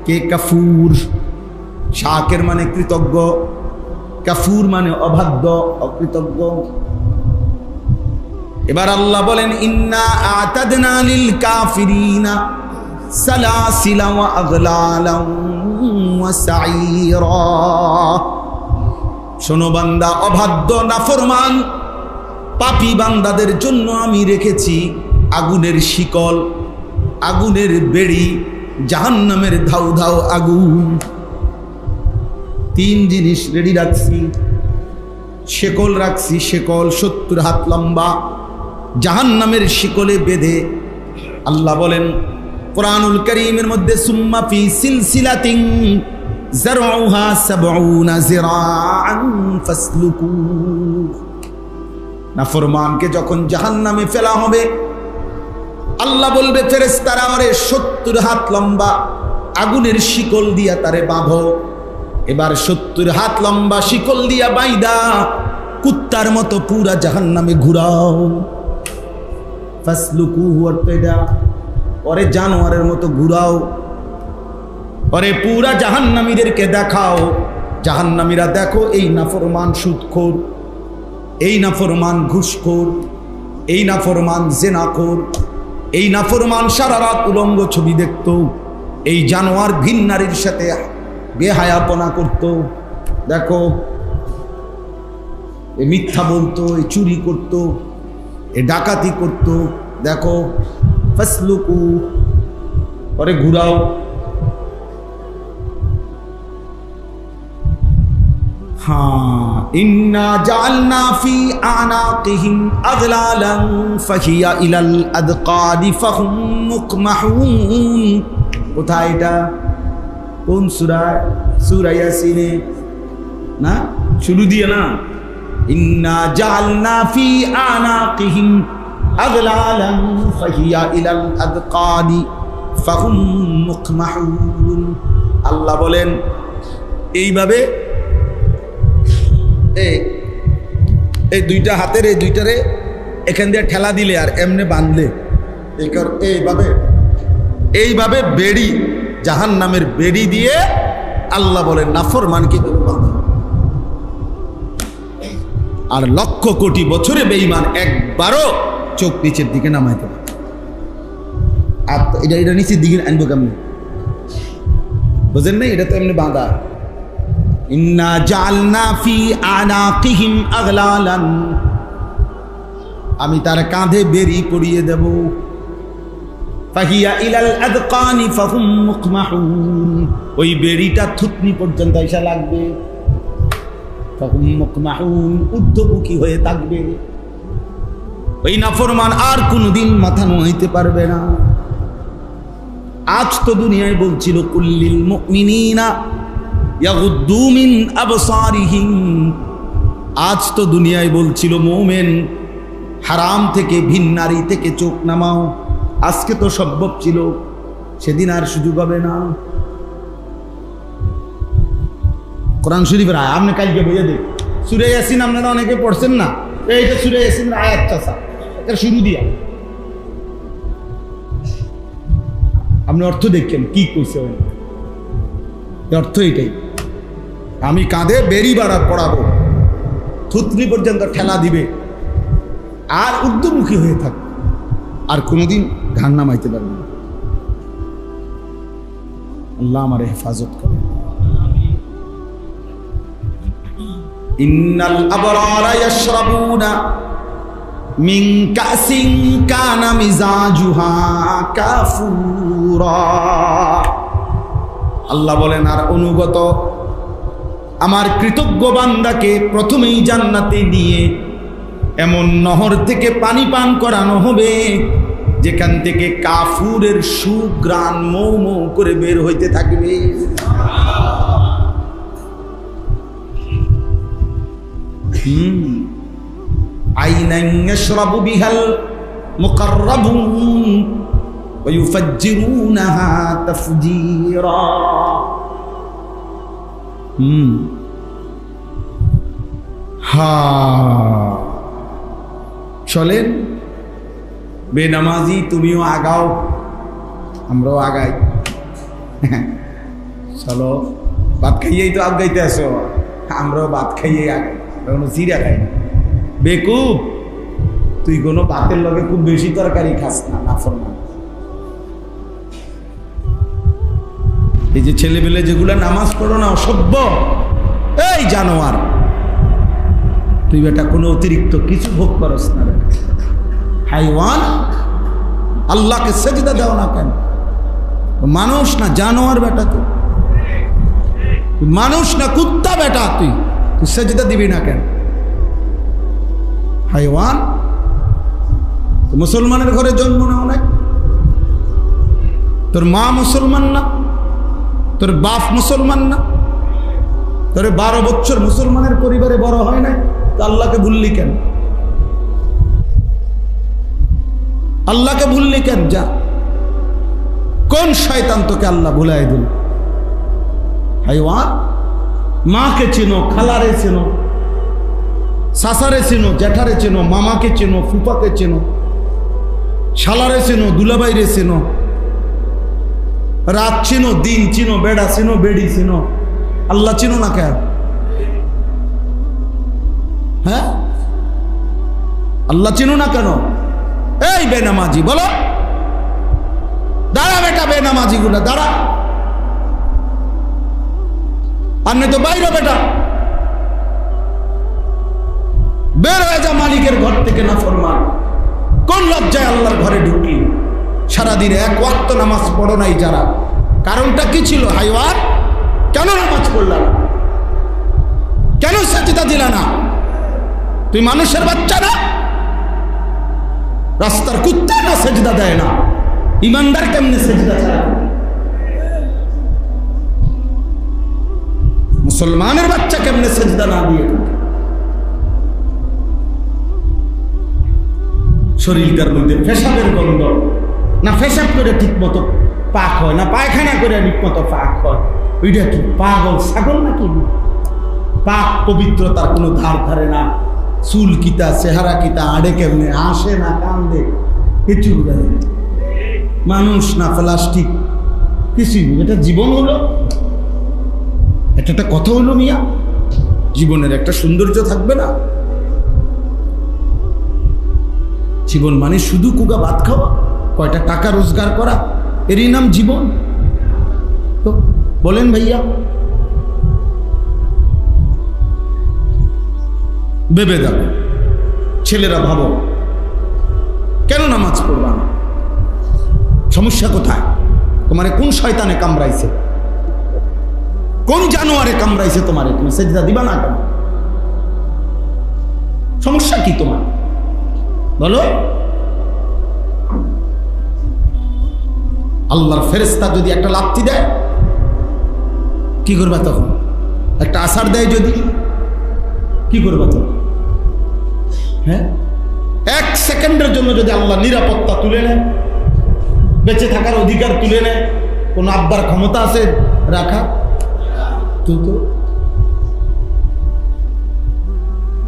কে কাফুর। শাকির মানে কৃতজ্ঞ, কাফুর মানে অবাধ্য, অকৃতজ্ঞ। এবার আল্লাহ বলেন ইন্না আতাদনা লিল কাফিরিনা সালাসিলা ওয়া আগলালান ওয়া সাইরা। শোনো বান্দা, অবাধ্য নাফরমান পাপী বান্দাদের জন্য আমি রেখেছি আগুনের শিকল, আগুনের বেড়ি, জাহান্নামের ধাউ ধাউ আগুন। তিন জিনিস রেডি রাখছি। শেকল রাখছি, শেকল 70 হাত লম্বা, জাহান্নামের শিকলে বেঁধে। আল্লাহ বলেন কোরআনুল কারীমের মধ্যে সুম্মা ফি সিলসিলাতিন যারউহা 70 যিরাআন ফাসলুকু। নাফরমানকে যখন জাহান্নামে ফেলা হবে, আল্লাহ বলবে ফেরেশতারা ওরে 70 হাত লম্বা আগুনের শিকল দিয়া তারে বাঁধো। এবার 70 হাত লম্বা শিকল দিয়া বাইদা কুত্তার মতো পুরা জাহান্নামে ঘুরাও। ফাসলুকুহু অর্থটা ওরে জানোয়ারের মতো ঘুরাও, ওরে পুরা জাহান্নামীদেরকে দেখাও। জাহান্নামীরা দেখো এই নাফরমান সুদখোর, এই নাফরমান ঘুষখোর, এই নাফরমান জেনাখোর, এই নাফরমান সারা রাত উলঙ্গ ছবি দেখত, এই জানোয়ার ভিন নারীর সাথে বেহায়াপনা করত। দেখো এ মিথ্যা বলতো, এ চুরি করত, এ ডাকাতি করত। দেখো ফাসলুকু, পরে ঘুরাও। হ্যাঁ, ইন্না জাআলনা ফি আনাকিহিম আগলালান ফাহিয়া ইলাল আদকাদি ফাহুম মুকমাহুন। কোথায় এটা? কোন সূরা? সূরা ইয়াসিনে না, শুরু দিয়ে না, ইন্না জাআলনা ফি আনাকিহিম আগলালান ফাহিয়া ইলাল আদকাদি ফাহুম মুকমাহুন। আল্লাহ বলেন এইভাবে এই দুইটা হাতের এই দুইটারে এখান দিয়ে ঠেলা দিলে আর এমনি বাঁধলে এইভাবে বেড়ি, জাহান্নামের বেড়ি দিয়ে আল্লাহ বলেন নাফরমানকে তুমি বাঁধো। আর লক্ষ কোটি বছরে বেঈমান একবারও চোখ নিচের দিকে নামাইতে পারে। আর এটা নিচের দিকে আনবো কেমন, বুঝেন নাই? এটা তো এমনি বাঁধা। ইন্না জাআলনা ফি আনাকিহিম আগলালান, আমি তার কাঁধে বেড়ি পরিয়ে দেব। ফাহিয়া ইলাল আদকানি ফাহুম মুকমাহুন, ওই বেড়িটা থুতনি পর্যন্ত এসে লাগবে। ফাহুম মুকমাহুন, ঊর্ধ্বমুখী হয়ে থাকবে। ওই নাফরমান আর কোনোদিন মাথা নোয়াইতে পারবে না। আজ তো দুনিয়ায় বলছিল কুল্লিল মুমিনিনা ইয়াগুদ্দু মিন আবসারিহিম, আজ তো দুনিয়ায় বলছিল মুমিন হারাম থেকে, ভিন নারী থেকে চোখ নামাও। আজকে তো সম্ভব ছিল, সেদিন আর সুযোগ হবে না। কোরআন শরীফের আয়াত আপনি কালকে বইয়ে দেখ, সূরা ইয়াসিন আপনারা অনেকে পড়ছেন না, এইটা সূরা ইয়াসিনের আয়াত চাচা, এটা শুরু দিয়া আপনি অর্থ দেখেন কি কইছে। অর্থ এটাই। আমি কাঁধে বেরি বাড়া পড়াবো, থুতনি পর্যন্ত ঠেলা দিবে, আর উর্দুমুখী হয়ে থাক, আর কোনোদিন ঘাড় নামাইতে পারবে না। আল্লাহ আমার হেফাজত করে। ইন্নাল আবরারা ইয়াশরাবুনা মিন কাসিন কানা মিজাজুহা কাফুরা। আল্লাহ বলেন, আর অনুগত আমার কৃতজ্ঞ বান্দাকে প্রথমেই জান্নাতে নিয়ে এমন নহর থেকে পানি পান করানো হবে যেখান থেকে কাফুরের সুঘ্রাণ মৌ মৌ করে বের হইতে থাকবে। আইনান ইয়াশরাবু বিহাল মুকাররাবুন ওয়া ইউফাজ্জিরুনাহা তাফজীরা। চলেন বেনামাজি, তুমিও আগাও, আমরাও আগাই। চলো, ভাত খাইয়েই তো আগাইতে আসো, আমরাও ভাত খাইয়ে আগাই, কোনো চিরা খাই না। বেকুব, তুই কোনো ভাতের লগে খুব বেশি তরকারি খাস না, নাফরমান। এই যে ছেলেবেলে যেগুলা নামাজ পড়ো না, অসভ্য, এই জানোয়ার, তুই বেটা কোনো অতিরিক্ত কিছু ভোগ করস না বেটা, হাইওয়ান। আল্লাহকে সেজদা দাও না কেন? মানুষ না জানোয়ার বেটা, তুই মানুষ না কুত্তা বেটা, তুই সেজদা দিবি না কেন? হাইওয়ান। মুসলমানের ঘরে জন্ম নেও নাই, তোর মা মুসলমান না, তোর বাপ মুসলমান না, তোর 12 বছর মুসলমানের পরিবারে বড় হয় নাই, তো আল্লাহকে ভুললি কেন? আল্লাহকে ভুললি কেন? যা, কোন শয়তান তোকে আল্লাহ ভুলাই দিল? হাইওয়ান। মাকে চেনো, খালারে চেনো, সাসারে চেনো, জ্যাঠারে চেনো, মামাকে চেনো, ফুপাকে চেনো, শালারে চেনো, দুলাবাইরে চেনো, রাত চিনো, দিন চিনো, বেড়া চিনো, বেড়ি চিনো, আল্লাহ চিনো না কেন? হ্যাঁ, আল্লাহ চিনো না কেন? এই বেনামাজি, বলো, দাঁড়া বেটা, বেনামাজি গুলা দাঁড়া, আপনি তো বাইরে বেটা, বের হয়ে যা মালিকের ঘর থেকে, না ফরমান। কোন লজ্জায় আল্লাহর ঘরে ঢুকি? সারাদিন এক ওয়াক্ত নামাজ পড়ো নাই যারা, কারণটা কি ছিল? হাইওয়ান, কেন নামাজ পড়লা না? কেন সাজদা দিলা না? তুই মানুষের বাচ্চা না? রাস্তার কুত্তা না সেজদা দেয় না, ইমানদার কেমনে সেজদা ছাড়া? মুসলমানের বাচ্চা কেমনে সেজদা না দিয়ে? শরীরটার মধ্যে পেশাবের গন্ধ, না পেশাব করে ঠিক মতো পাক হয়, না পায়খানা করে ঠিক মতো পাক হয়, ওইটা কি পাগল ছাগল নাকি? পাক পবিত্রতার কোনো ধার ধারে না, চুল কিতা, চেহারা কিতা, আড়ে কেমনে, আসে না কান্দে, কিছু মানুষ না প্লাস্টিক, কিছুই। এটা জীবন হলো? এটা একটা কথা হলো মিয়া? জীবনের একটা সৌন্দর্য থাকবে না? জীবন মানে শুধু কুগা ভাত খাওয়া, কয়টা টাকা রোজগার করা, এরই নাম জীবন? তো বলেন ভাইয়া, ভেবে দেখো, ছেলেরা ভাবো, কেন নামাজ পড়বা না? সমস্যা কোথায়? তোমারে কোন শয়তানে কামড়াইছে? কোন জানোয়ারে কামড়াইছে তোমারে? তুমি সেজদা দিবা না কেন? সমস্যা কি তোমার বলো? আল্লাহর ফেরেশতা যদি একটা লাথি দেয় কি করবা তখন? একটা আছাড় দেয় যদি, কি করবা তখন? হ্যাঁ, 1 সেকেন্ডের জন্য যদি আল্লাহ নিরাপত্তা তুলে নেয়, বেঁচে থাকার অধিকার তুলে নেয়, কোন আব্বার ক্ষমতা আছে রাখা? তো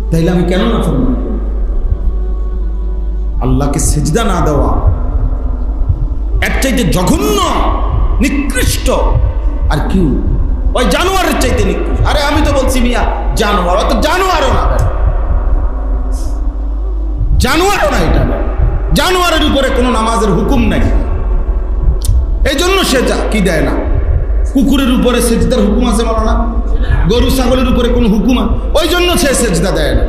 তাইলে আমি কেন না ফরমান করি? আল্লাহকে সিজদা না দেওয়া এর চাইতে জঘন্য, নিকৃষ্ট আর কি? ওই জানোয়ারের চাইতে নিকৃষ্ট। আরে আমি তো বলছি মিয়া জানোয়ার, অত জানোয়ারও না, জানোয়ারও না, এটা জানোয়ারের উপরে কোনো নামাজের হুকুম নাই। এই জন্য সে কি দেয় না। কুকুরের উপরে সেজদার হুকুম আছে বলো না, গরু ছাগলের উপরে কোনো হুকুম, ওই জন্য সে সেজদা দেয় না।